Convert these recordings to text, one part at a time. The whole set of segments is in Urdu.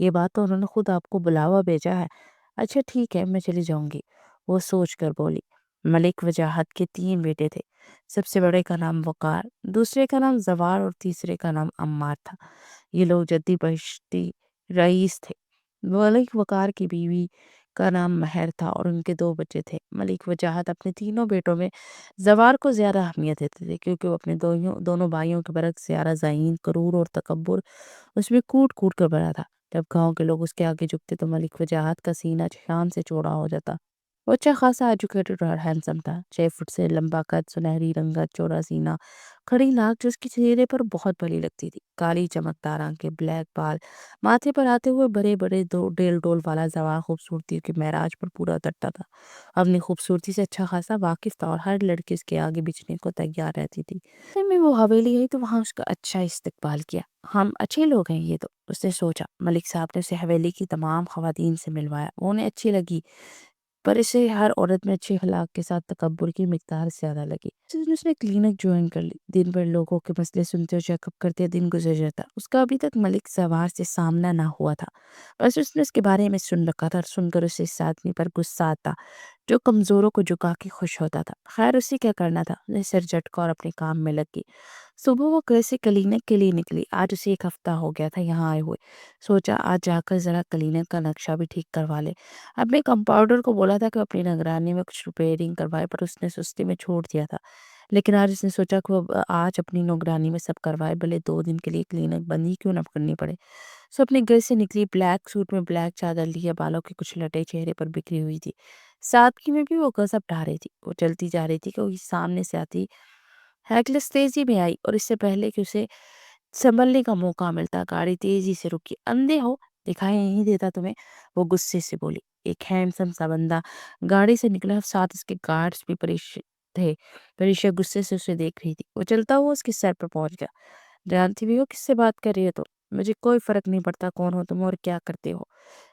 یہ بات تو انہوں نے خود آپ کو بلاوا بھیجا ہے۔ اچھا ٹھیک ہے، میں چلی جاؤں گی، وہ سوچ کر بولی۔ ملک وجاہت کے 3 بیٹے تھے۔ سب سے بڑے کا نام وقار، دوسرے کا نام زوار اور تیسرے کا نام عمار تھا۔ یہ لوگ جدی بہشتی رئیس تھے۔ ملک وقار کی بیوی کا نام مہر تھا اور ان کے 2 بچے تھے۔ ملک وجاہت اپنے تینوں بیٹوں میں زوار کو زیادہ اہمیت دیتے تھے، کیونکہ وہ اپنے دونوں بھائیوں کے برعکس زیادہ ذہین، کرور اور تکبر اس میں کوٹ کوٹ کر بھرا تھا۔ جب گاؤں کے لوگ اس کے آگے جھکتے تو ملک وجاہت کا سینہ شان سے چوڑا ہو جاتا۔ وہ اچھا خاصا ایجوکیٹڈ اور ہینڈسم تھا، 6 فٹ سے لمبا قد، سنہری رنگت، چوڑا سینہ، کھڑی ناک جو اس کے چہرے پر بہت بھلی لگتی تھی، کالی چمکدار آنکھیں، بلیک بال، ماتھے پر آتے ہوئے بڑے بڑے ڈیل ڈول والا زوار خوبصورتی کے معراج پر پورا اترتا تھا۔ اپنی خوبصورتی سے اچھا خاصا واقف تھا اور ہر لڑکی اس کے آگے بچھنے کو تیار رہتی تھی۔ میں وہ حویلی گئی تو وہاں اس کا اچھا استقبال کیا۔ ہم اچھے لوگ ہیں یہ تو، اس نے سوچا۔ ملک صاحب نے اسے حویلی کی تمام خواتین سے ملوایا، وہ انہیں اچھی لگی، پر اسے ہر عورت میں اچھے اخلاق کے ساتھ تکبر کی مقدار زیادہ لگی۔ اس نے کلینک جوائن کر لی، دن بھر لوگوں کے مسئلے سنتے اور چیک اپ کرتے دن گزر جاتا۔ اس کا ابھی تک ملک سوار سے سامنا نہ ہوا تھا، بس اس نے اس کے بارے میں سن رکھا تھا، اور سن کر اسے اس آدمی پر غصہ آتا جو کمزوروں کو جھکا کے خوش ہوتا تھا۔ خیر اسے کیا کرنا تھا، اسے سر جھٹکا اور اپنے کام میں لگ گئی۔ صبح وہ گھر سے کلینک کے لیے نکلی۔ آج اسے 1 ہفتہ ہو گیا تھا یہاں آئے ہوئے۔ سوچا آج جا کر ذرا کلینک کا نقشہ بھی ٹھیک کروا لے۔ اپنے کمپاؤنڈر کو بولا تھا کہ اپنی نگرانی میں کچھ ریپیئرنگ کروائے، پر اس نے سستی میں چھوڑ دیا تھا۔ لیکن آج اس نے سوچا کہ وہ آج اپنی نگرانی میں سب کروائے، بھلے 2 دن کے لیے کلینک بند ہی کیوں نہ کرنی پڑے۔ سو اپنے گھر سے نکلی، بلیک سوٹ میں بلیک چادر لیے، بالوں کی کچھ لٹیں چہرے پر بکھری ہوئی تھی۔ سادگی میں بھی وہ غضب ڈھا رہی تھی۔ وہ چلتی جا رہی تھی کہ وہ سامنے سے آتی ہیکلس تیزی میں آئی، اور اس سے پہلے کہ اسے سنبھلنے کا موقع ملتا گاڑی تیزی سے رکی۔ اندھے ہو، دکھائی نہیں دیتا تمہیں، وہ غصے سے بولی۔ ایک ہینڈسم سا بندہ گاڑی سے نکلا، ساتھ اس کے گارڈز بھی تھے۔ پریشا غصے سے اسے دیکھ رہی تھی۔ وہ چلتا ہوا اس کے سر پر پہنچ گیا۔ جانتی بھی ہو کس سے بات کر رہی ہو؟ تو مجھے کوئی فرق نہیں پڑتا کون ہو تم اور کیا کرتے ہو۔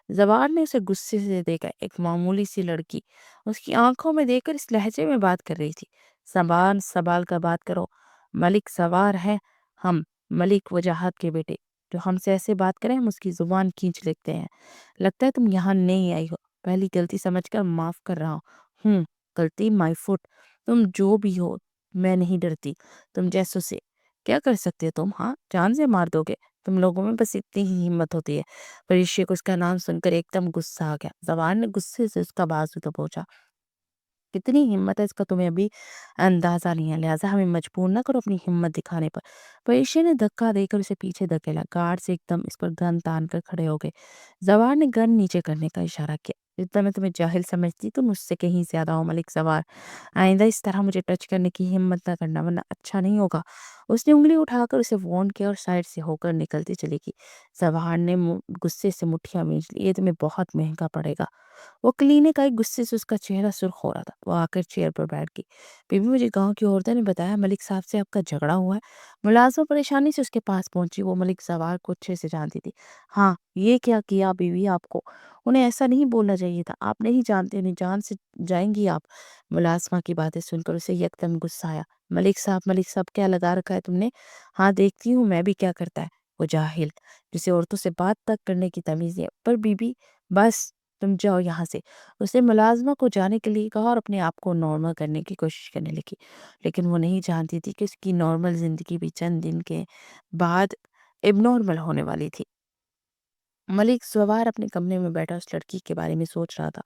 زوار نے اسے غصے سے دیکھا، ایک معمولی سی لڑکی اس کی آنکھوں میں دیکھ کر اس لہجے میں بات کر رہی تھی۔ سنبھال سنبھال کر بات کرو، ملک سوار ہے ہم، ملک وجاہت کے بیٹے، جو ہم سے ایسے بات کریں ہم اس کی زبان کھینچ لیتے ہیں۔ لگتا ہے تم یہاں نہیں آئی ہو، پہلی غلطی سمجھ کر معاف کر رہا ہوں۔ غلطی مائی فٹ، تم جو بھی ہو میں نہیں ڈرتی تم جیسوں سے۔ کیا کر سکتے تم؟ ہاں جان سے مار دو گے؟ تم لوگوں میں بس اتنی ہی ہمت ہوتی ہے۔ پریشے کو اس کا نام سن کر ایک دم غصہ آ گیا۔ زبان نے غصے سے اس کا بازو دبوچا۔ کتنی ہمت ہے اس کا تمہیں ابھی اندازہ نہیں ہے، لہٰذا ہمیں مجبور نہ کرو اپنی ہمت دکھانے پر۔ پریشے نے دھکا دے کر اسے پیچھے دھکیلا، گارڈ سے ایک دم اس پر گن تان کر کھڑے ہو گئے۔ زوار نے گن نیچے کرنے کا اشارہ کیا۔ جتنا میں تمہیں جاہل سمجھتی تم مجھ سے کہیں زیادہ ہو ملک زوار، آئندہ اس طرح مجھے ٹچ کرنے کی ہمت نہ کرنا ورنہ اچھا نہیں ہوگا۔ اس نے انگلی اٹھا کر اسے وارن کیا اور سائڈ سے ہو کر نکلتی چلی گئی۔ زوار نے غصے سے مٹھیاں بھیج لی، یہ تمہیں بہت مہنگا پڑے گا۔ وہ کلینک آئی، غصے سے اس کا چہرہ سرخ ہو رہا تھا۔ وہ آ کر چیئر پر بیٹھ گئی۔ بیوی مجھے گاؤں کی عورتوں نے بتایا ملک صاحب سے آپ کا جھگڑا ہوا ہے۔ ملازمہ پریشانی سے اس کے پاس پہنچی، وہ ملک زوار کو اچھے سے جانتی تھی۔ ہاں یہ کیا کیا بیوی آپ کو؟ انہیں ایسا نہیں بولنا چاہیے تھا، آپ نہیں جانتے، انہیں جان سے جائیں گی آپ۔ ملازمہ کی باتیں سن کر اسے یکدم غصہ آیا۔ ملک صاحب کیا لگا رکھا ہے تم نے؟ ہاں دیکھتی ہوں میں بھی کیا کرتا ہے وہ جاہل، جسے عورتوں سے بات تک کرنے کی تمیز نہیں ہے۔ پر بی بی بس تم جاؤ یہاں سے۔ اس نے ملازمہ کو جانے کے لیے کہا اور اپنے آپ کو نارمل کرنے کی کوشش کرنے لگی، لیکن وہ نہیں جانتی تھی کہ اس کی نارمل زندگی بھی چند دن کے بعد اب نارمل ہونے والی تھی۔ ملک زوار اپنے کمرے میں بیٹھا اس لڑکی کے بارے میں سوچ رہا تھا۔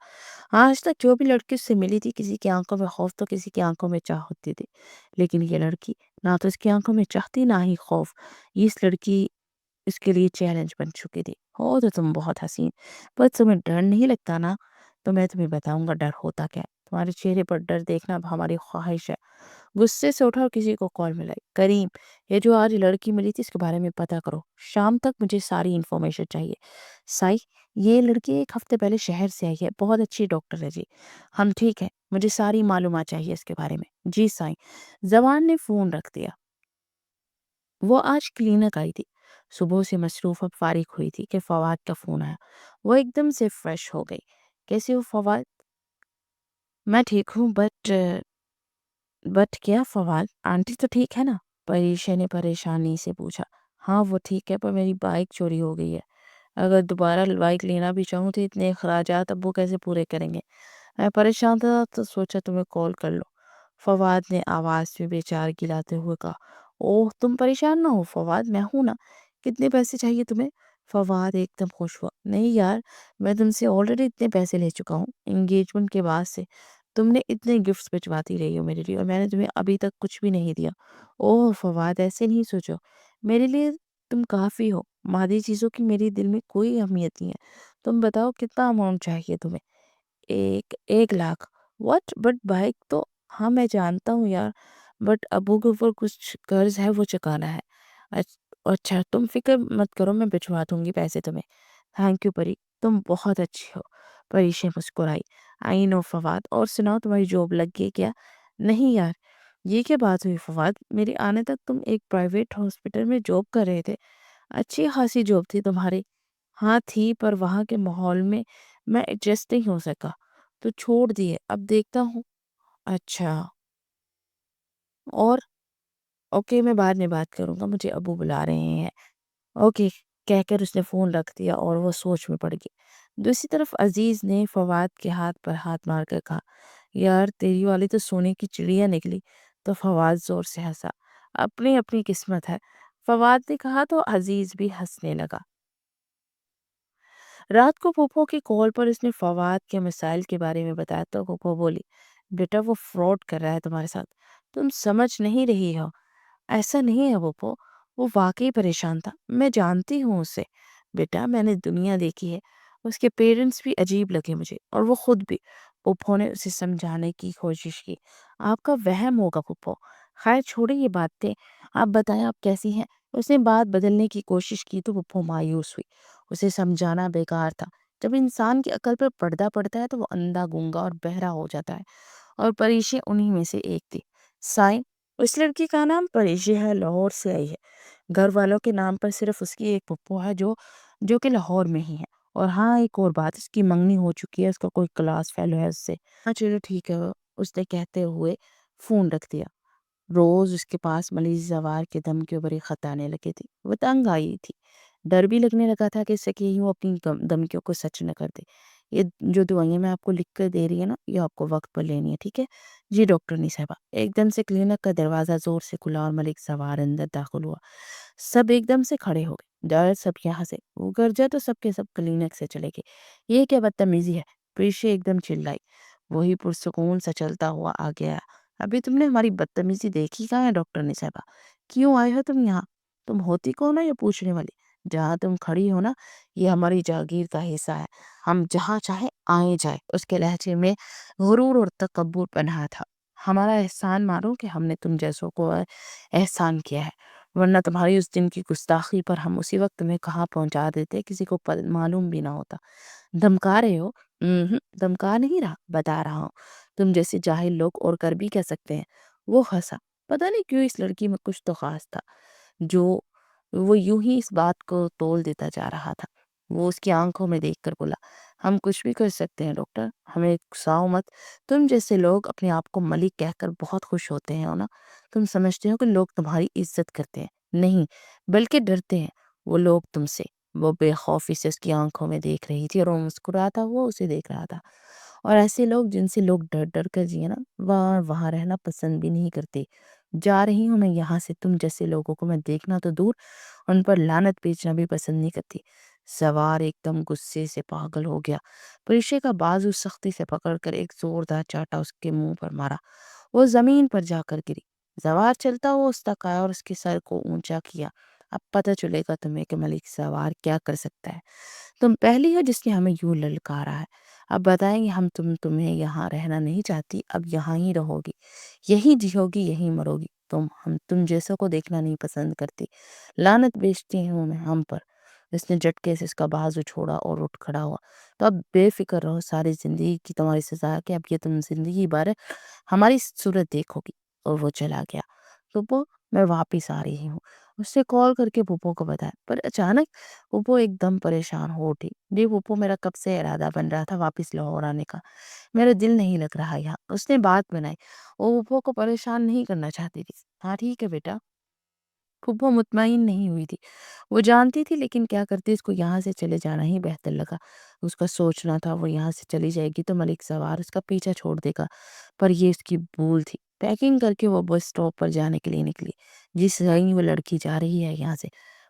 آج تک جو بھی لڑکی اس سے ملی تھی، کسی کی آنکھوں میں خوف تو کسی کی آنکھوں میں چاہ ہوتی تھی، لیکن یہ لڑکی نہ تو اس کی آنکھوں میں چاہ تھی نہ ہی خوف۔ یہ اس لڑکی اس کے لیے چیلنج بن چکی تھی۔ ہو تو تم بہت حسین، پر تمہیں ڈر نہیں لگتا نا؟ تو میں تمہیں بتاؤں گا ڈر ہوتا کیا ہے، تمہارے چہرے پر ڈر دیکھنا اب ہماری خواہش ہے۔ غصے سے اٹھا اور کسی کو کال ملائی۔ کریم، یہ جو آج لڑکی ملی تھی اس کے بارے میں پتہ کرو، شام تک مجھے ساری انفارمیشن چاہیے۔ سائی، یہ لڑکی 1 ہفتے پہلے شہر سے آئی ہے، بہت اچھی ڈاکٹر ہے جی۔ ہم ٹھیک ہے، مجھے ساری معلومات چاہیے اس کے بارے میں۔ جی سائی۔ زبان نے فون رکھ دیا۔ وہ آج کلینک آئی تھی، صبح سے مصروف، اب فارغ ہوئی تھی کہ فواد کا فون آیا۔ وہ ایک دم سے فریش ہو گئی۔ کیسے ہو فواد؟ میں ٹھیک ہوں، بٹ کیا فواد؟ آنٹی تو ٹھیک ہے نا؟ پریشا نے پریشانی سے پوچھا۔ ہاں وہ ٹھیک ہے، پر میری بائک چوری ہو گئی ہے۔ اگر دوبارہ بائک لینا بھی چاہوں تو اتنے اخراجات ابو کیسے پورے کریں گے؟ میں پریشان تھا تو سوچا تمہیں کال کر لو۔ فواد نے آواز میں بیچارگی لاتے ہوئے کہا۔ اوہ تم پریشان نہ ہو فواد، میں ہوں نا۔ کتنے پیسے چاہیے تمہیں؟ فواد ایک دم خوش ہوا۔ نہیں یار، میں تم سے آلریڈی اتنے پیسے لے چکا ہوں انگیجمنٹ کے بعد سے۔ تم نے اتنے گفٹس بھجواتی رہی ہو میرے لیے اور میں نے تمہیں ابھی تک کچھ بھی نہیں دیا۔ اوہ فواد ایسے نہیں سوچو، میرے لیے تم کافی ہو۔ مادی چیزوں کی میری دل میں کوئی اہمیت نہیں ہے۔ تم بتاؤ کتنا اماؤنٹ چاہیے تمہیں؟ 1 لاکھ؟ واٹ؟ بٹ بائک تو… ہاں میں جانتا ہوں یار، بٹ ابو کے اوپر کچھ قرض ہے وہ چکانا ہے۔ اچھا تم فکر مت کرو، میں بھجوا دوں گی پیسے تمہیں۔ تھینک یو پری، تم بہت اچھی ہو۔ پری سے مسکرائی۔ آئی نو فواد، اور سناؤ تمہاری جاب لگ گئی کیا؟ نہیں یار۔ یہ کیا بات ہوئی فواد، میرے آنے تک تم ایک پرائیویٹ ہاسپٹل میں جاب کر رہے تھے، اچھی خاصی جاب تھی تمہاری۔ ہاں تھی، پر وہاں کے ماحول میں ایڈجسٹ نہیں ہو سکا تو چھوڑ دیے، اب دیکھتا ہوں۔ اچھا، اور… اوکے میں بعد میں بات کروں گا، مجھے ابو بلا رہے ہیں۔ اوکے کہہ کر اس نے فون رکھ دیا اور وہ سوچ میں پڑ گئی۔ دوسری طرف عزیز نے فواد کے ہاتھ پر ہاتھ مار کر کہا، یار تیری والی تو سونے کی چڑیا نکلی۔ تو فواد زور سے ہنسا۔ اپنی اپنی قسمت ہے، فواد نے کہا تو عزیز بھی ہنسنے لگا۔ رات کو پھوپھو کی کال پر اس نے فواد کے مسائل کے بارے میں بتایا تو پھوپھو بولی، بیٹا وہ فراڈ کر رہا ہے تمہارے ساتھ، تم سمجھ نہیں رہی ہو۔ ایسا نہیں ہے پھوپھو، وہ واقعی پریشان تھا، میں جانتی ہوں اسے۔ بیٹا میں نے دنیا دیکھی ہے، اس کے پیرنٹس بھی عجیب لگے مجھے، اور وہ خود بھی۔ پھوپھو نے اسے سمجھانے کی کوشش کی۔ آپ کا وہم ہوگا پھوپھو، خیر چھوڑیں یہ باتیں، آپ بتائیں آپ کیسی ہیں؟ اس نے بات بدلنے کی کوشش کی تو پھوپھو مایوس ہوئی۔ اسے سمجھانا بیکار تھا، جب انسان کی عقل پر پردہ پڑتا ہے تو وہ اندھا گونگا اور بہرا ہو جاتا ہے، اور پریشے انہی میں سے ایک تھی۔ سائیں، اس لڑکی کا نام پریشے ہے، لاہور سے آئی ہے، گھر والوں کے نام پر صرف اس کی ایک پھپھو ہے جو کہ لاہور میں ہی ہے، اور ہاں ایک اور بات، اس کی منگنی ہو چکی ہے، اس کا کوئی کلاس فیلو ہے اس سے۔ ہاں چلو ٹھیک ہے، اس نے کہتے ہوئے فون رکھ دیا۔ روز اس کے پاس ملیح زوار کے دھمکیوں بھری خط آنے لگے تھے، وہ تنگ آئی تھی۔ ڈر بھی لگنے لگا تھا کہ اس سے کہیں وہ اپنی دھمکیوں کو سچ نہ کر دے۔ یہ جو دوائیں میں آپ کو لکھ کر دے رہی ہے نا، یہ آپ کو وقت پر لینی ہے، ٹھیک ہے؟ جی ڈاکٹر صاحبہ۔ ایک دم سے کلینک کا دروازہ زور سے کھلا اور ملک زوار اندر داخل ہوا۔ سب ایک دم سے کھڑے ہو گئے، ڈر سب یہاں سے، وہ گرجا تو سب کے سب کلینک سے چلے گئے۔ یہ کیا بدتمیزی ہے؟ پیشے ایک دم چلائی۔ وہی پرسکون سا چلتا ہوا آ گیا۔ ابھی تم نے ہماری بدتمیزی دیکھی کہاں ہے ڈاکٹر صاحبہ؟ کیوں آئے ہو تم یہاں؟ تم ہوتی کون ہو یہ پوچھنے والی؟ جہاں تم کھڑی ہو نا، یہ ہماری جاگیر کا حصہ ہے، ہم جہاں چاہے آئے جائے۔ اس کے لہجے میں غرور اور تکبر پنہا تھا۔ ہمارا احسان مانو کہ ہم نے تم جیسوں کو احسان کیا ہے، ورنہ تمہاری اس دن کی گستاخی پر ہم اسی وقت تمہیں کہاں پہنچا دیتے، کسی کو معلوم بھی نہ ہوتا۔ دھمکا رہے ہو؟ دھمکا نہیں رہا، بتا رہا ہوں، تم جیسے جاہل لوگ اور کر بھی کہہ سکتے ہیں۔ وہ ہنسا۔ پتہ نہیں کیوں اس لڑکی میں کچھ تو خاص تھا، جو وہ یوں ہی اس بات کو تول دیتا جا رہا تھا۔ وہ اس کی آنکھوں میں دیکھ کر بولا، ہم کچھ بھی کر سکتے ہیں ڈاکٹر، ہمیں اکساؤ مت۔ تم جیسے لوگ اپنے آپ کو ملک کہہ کر بہت خوش ہوتے ہیں نا، تم سمجھتے ہو کہ لوگ تمہاری عزت کرتے ہیں، نہیں بلکہ ڈرتے ہیں۔ وہ لوگ تم سے… وہ بے خوفی سے اس کی آنکھوں میں دیکھ رہی تھی اور وہ مسکرا تھا، وہ اسے دیکھ رہا تھا۔ اور ایسے لوگ جن سے لوگ ڈر ڈر کر جیے نا، وہاں رہنا پسند بھی نہیں کرتے۔ جا رہی ہوں میں یہاں سے، تم جیسے لوگوں کو میں دیکھنا تو دور، ان پر لعنت بیچنا بھی پسند نہیں کرتی۔ زوار ایک دم غصے سے پاگل ہو گیا۔ پریشے کا بازو سختی سے پکڑ کر ایک زوردار چاٹا اس کے منہ پر مارا، وہ زمین پر جا کر گری۔ زوار چلتا ہوا اس تک آیا اور اس کے سر کو اونچا کیا۔ اب پتہ چلے گا تمہیں کہ ملک زوار کیا کر سکتا ہے۔ تم پہلی ہو جس نے ہمیں یوں للکارا ہے، اب بتائیں گے ہم۔ تمہیں یہاں رہنا نہیں چاہتی، اب یہاں ہی رہو گی، یہی جیو گی، یہی مرو گی۔ تم جیسوں کو دیکھنا نہیں پسند کرتی، لعنت بیچتی ہوں میں ہم پر۔ اس نے جھٹکے سے اس کا بازو چھوڑا اور اٹھ کھڑا ہوا۔ تو اب بے فکر رہو، ساری زندگی کی تمہاری سزا ہے کہ اب یہ تم زندگی بھر ہماری صورت دیکھو گی۔ اور وہ چلا گیا۔ پھوپھو میں واپس آ رہی ہوں، اس نے کال کر کے پھوپھو کو بتایا۔ پر اچانک پھوپھو ایک دم پریشان ہو اٹھی۔ جی پھوپھو، میرا کب سے ارادہ بن رہا تھا واپس لاہور آنے کا، میرا دل نہیں لگ رہا یہاں۔ اس نے بات بنائی، وہ پھوپھو کو پریشان نہیں کرنا چاہتی تھی۔ ہاں ٹھیک ہے بیٹا، پھپھو مطمئن نہیں ہوئی تھی، وہ جانتی تھی لیکن کیا کرتی، اس کو یہاں سے چلے جانا ہی بہتر لگا۔ اس کا سوچنا تھا وہ یہاں سے چلی جائے گی تو ملک سوار اس کا پیچھا چھوڑ دے گا، پر یہ اس کی بھول تھی۔ پیکنگ کر کے وہ بس اسٹاپ پر جانے کے لیے نکلی۔ جی سائیں، وہ لڑکی جا رہی ہے یہاں سے،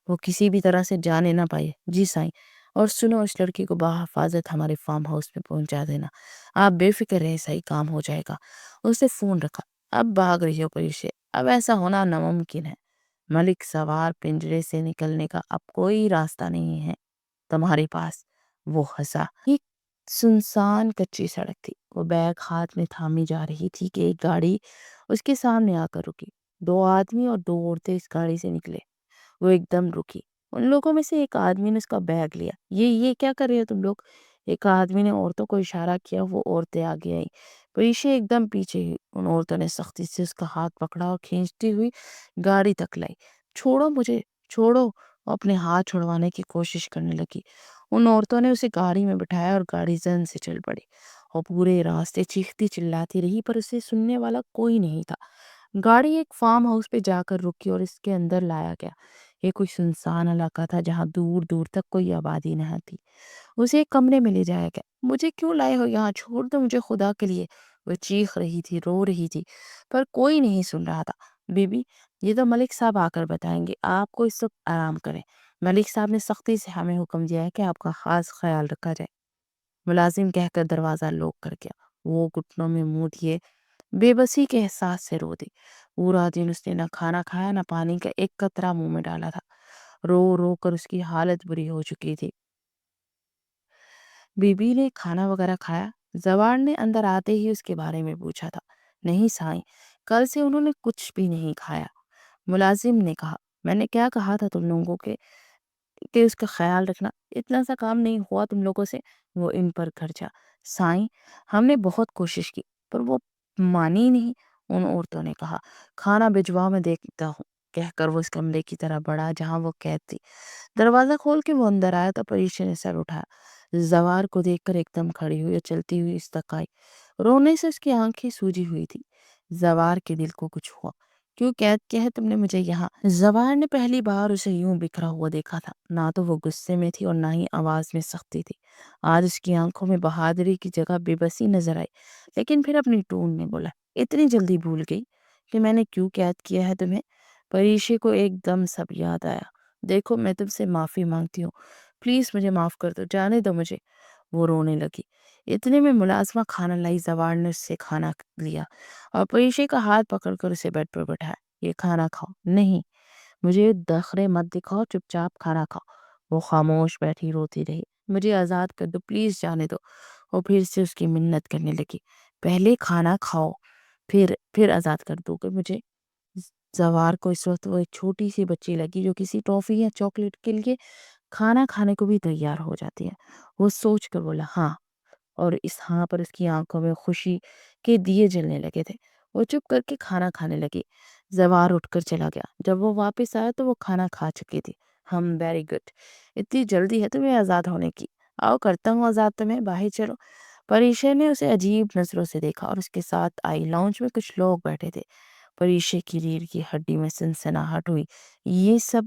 وہ کسی بھی طرح سے جانے نہ پائے۔ جی سائیں، اور سنو، اس لڑکی کو بحفاظت ہمارے فارم ہاؤس میں پہنچا دینا، آپ بے فکر رہے، صحیح کام ہو جائے گا۔ اسے فون رکھا۔ اب بھاگ رہی ہو پولیس سے، اب ایسا ہونا ناممکن ہے، ملک سوار، پنجرے سے نکلنے کا اب کوئی راستہ نہیں ہے تمہارے پاس۔ وہ ہنسا۔ ایک سنسان کچی سڑک تھی، وہ بیگ ہاتھ میں تھامی جا رہی تھی کہ ایک گاڑی اس کے سامنے آ کر رکی۔ دو آدمی اور دو عورتیں اس گاڑی سے نکلے۔ وہ ایک دم رکی۔ ان لوگوں میں سے ایک آدمی نے اس کا بیگ لیا۔ یہ کیا کر رہے ہو تم لوگ؟ ایک آدمی نے عورتوں کو اشارہ کیا، وہ عورتیں آگے آئیں، پریشے ایک دم پیچھے ہوئی۔ ان عورتوں نے سختی سے اس کا ہاتھ پکڑا اور کھینچتی ہوئی گاڑی تک لائی۔ چھوڑو مجھے، چھوڑو، وہ اپنے ہاتھ چھڑوانے کی کوشش کرنے لگی۔ ان عورتوں نے اسے گاڑی میں بٹھایا اور گاڑی زن سے چل پڑی۔ اور پورے راستے چیختی چلاتی رہی، پر اسے سننے والا کوئی نہیں تھا۔ گاڑی ایک فارم ہاؤس پہ جا کر رکی اور اس کے اندر لایا گیا۔ یہ کوئی سنسان علاقہ تھا جہاں دور دور تک کوئی آبادی نہ تھی۔ اسے ایک کمرے میں لے جایا گیا۔ مجھے کیوں لائے ہو یہاں؟ چھوڑ دو مجھے خدا کے لیے، وہ چیخ رہی تھی، رو رہی تھی، پر کوئی نہیں سن رہا تھا۔ بی بی، یہ تو ملک صاحب آ کر بتائیں گے، آپ کو اس وقت آرام کریں۔ ملک صاحب نے سختی سے ہمیں حکم دیا ہے کہ آپ کا خاص خیال رکھا جائے، ملازم کہہ کر دروازہ لوک کر گیا۔ وہ گھٹنوں میں منہ دیے بے بسی کے احساس سے رو دی۔ پورا دن اس نے نہ کھانا کھایا، نہ پانی کا ایک قطرہ منہ میں ڈالا تھا۔ رو رو کر اس کی حالت بری ہو چکی تھی۔ بی بی نے کھانا وغیرہ کھایا؟ زوار نے اندر آتے ہی اس کے بارے میں پوچھا تھا۔ نہیں سائیں، کل سے انہوں نے کچھ بھی نہیں کھایا۔ ملازم نے کہا۔ میں نے کیا کہا تھا تم لوگوں کے کہ اس کا خیال رکھنا، اتنا سا کام نہیں ہوا تم لوگوں سے؟ وہ ان پر خرچا۔ سائیں، ہم نے بہت کوشش کی پر وہ مانی نہیں، ان عورتوں نے کہا۔ کھانا بھجواؤ، میں دیکھتا ہوں، کہہ کر وہ اس کمرے کی طرح بڑھا جہاں وہ قید تھی۔ دروازہ کھول کے وہ اندر آیا تو پریشا نے سر اٹھایا۔ زوار کو دیکھ کر ایک دم کھڑی ہوئی اور چلتی ہوئی اس تک آئی۔ رونے سے اس کی آنکھیں سوجی ہوئی تھی۔ زوار کے دل کو کچھ ہوا۔ کیوں قید کیا ہے تم نے مجھے یہاں؟ زوار نے پہلی بار اسے یوں بکھرا ہوا دیکھا تھا، نہ تو وہ غصے میں تھی اور نہ ہی آواز میں سختی تھی۔ آج اس کی آنکھوں میں بہادری کی جگہ بے بسی نظر آئی، لیکن پھر اپنی ٹون میں بولا، اتنی جلدی بھول گئی کہ میں نے کیوں قید کیا ہے تمہیں؟ پریشے کو ایک دم سب یاد آیا۔ دیکھو، میں تم سے معافی مانگتی ہوں، پلیز مجھے معاف کر دو، جانے دو مجھے۔ وہ رونے لگی۔ اتنے میں ملازمہ کھانا لائی۔ زوار نے اس سے کھانا لیا اور پریشے کا ہاتھ پکڑ کر اسے بیڈ پر بٹھایا۔ یہ کھانا کھاؤ۔ نہیں، مجھے دخرے مت دکھاؤ، چپ چاپ کھانا کھاؤ۔ وہ خاموش بیٹھی روتی رہی۔ مجھے آزاد کر دو، پلیز جانے دو۔ وہ پھر سے اس کی منت کرنے لگی۔ پہلے کھانا کھاؤ، پھر آزاد کر دو گے مجھے۔ زوار کو اس وقت وہ ایک چھوٹی سی بچی لگی جو کسی ٹافی یا چاکلیٹ کے لیے کھانا کھانے کو بھی تیار ہو جاتی ہے۔ وہ سوچ کر بولا، ہاں، اور اس ہاں پر اس کی آنکھوں میں خوشی کے دیے جلنے لگے تھے۔ وہ چپ کر کے کھانا کھانے لگی۔ زوار اٹھ کر چلا گیا۔ جب وہ واپس آیا تو وہ کھانا کھا چکی تھی۔ ہم ویری گڈ، اتنی جلدی ہے تمہیں آزاد ہونے کی؟ آؤ کرتا ہوں آزاد تمہیں، باہر چلو۔ پریشے نے اسے عجیب نظروں سے دیکھا اور اس کے ساتھ آئی۔ لاؤنج میں کچھ لوگ بیٹھے تھے۔ پریشے کی ریڑھ کی ہڈی میں سنسناہٹ ہوئی۔ یہ سب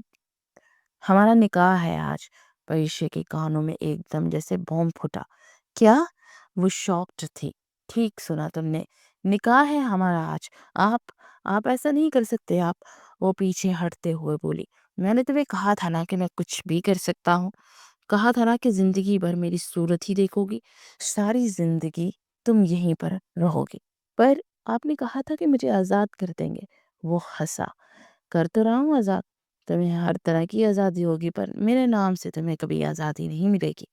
ہمارا نکاح ہے آج۔ پریشے کے کانوں میں ایک دم جیسے بم پھٹا۔ کیا؟ وہ شاکڈ تھی۔ ٹھیک سنا تم نے، نکاح ہے ہمارا آج۔ آپ ایسا نہیں کر سکتے آپ۔ وہ پیچھے ہٹتے ہوئے بولی، میں نے تمہیں کہا تھا نا کہ میں کچھ بھی کر سکتا ہوں، کہا تھا نا کہ زندگی بھر میری صورت ہی دیکھو گی، ساری زندگی تم یہیں پر رہو گی۔ پر آپ نے کہا تھا کہ مجھے آزاد کر دیں گے۔ وہ ہنسا۔ کر تو رہا ہوں آزاد، تمہیں ہر طرح کی آزادی ہوگی، پر میرے نام سے تمہیں کبھی آزادی نہیں ملے گی۔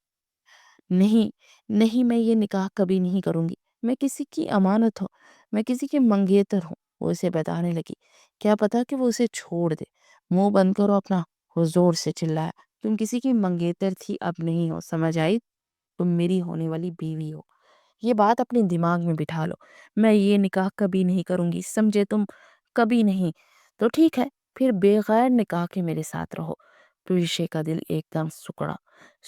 نہیں، نہیں، میں یہ نکاح کبھی نہیں کروں گی۔ میں کسی کی امانت ہوں، میں کسی کی منگیتر ہوں۔ وہ اسے بتانے لگی۔ کیا پتا کہ وہ اسے چھوڑ دے۔ منہ بند کرو اپنا، وہ زور سے چلایا۔ تم کسی کی منگیتر تھی، اب نہیں ہو، سمجھ آئی؟ تم میری ہونے والی بیوی ہو، یہ بات اپنے دماغ میں بٹھا لو۔ میں یہ نکاح کبھی نہیں کروں گی، سمجھے تم؟ کبھی نہیں۔ تو ٹھیک ہے، پھر بغیر نکاح کے میرے ساتھ رہو۔ پریشے کا دل ایک دم سکڑا۔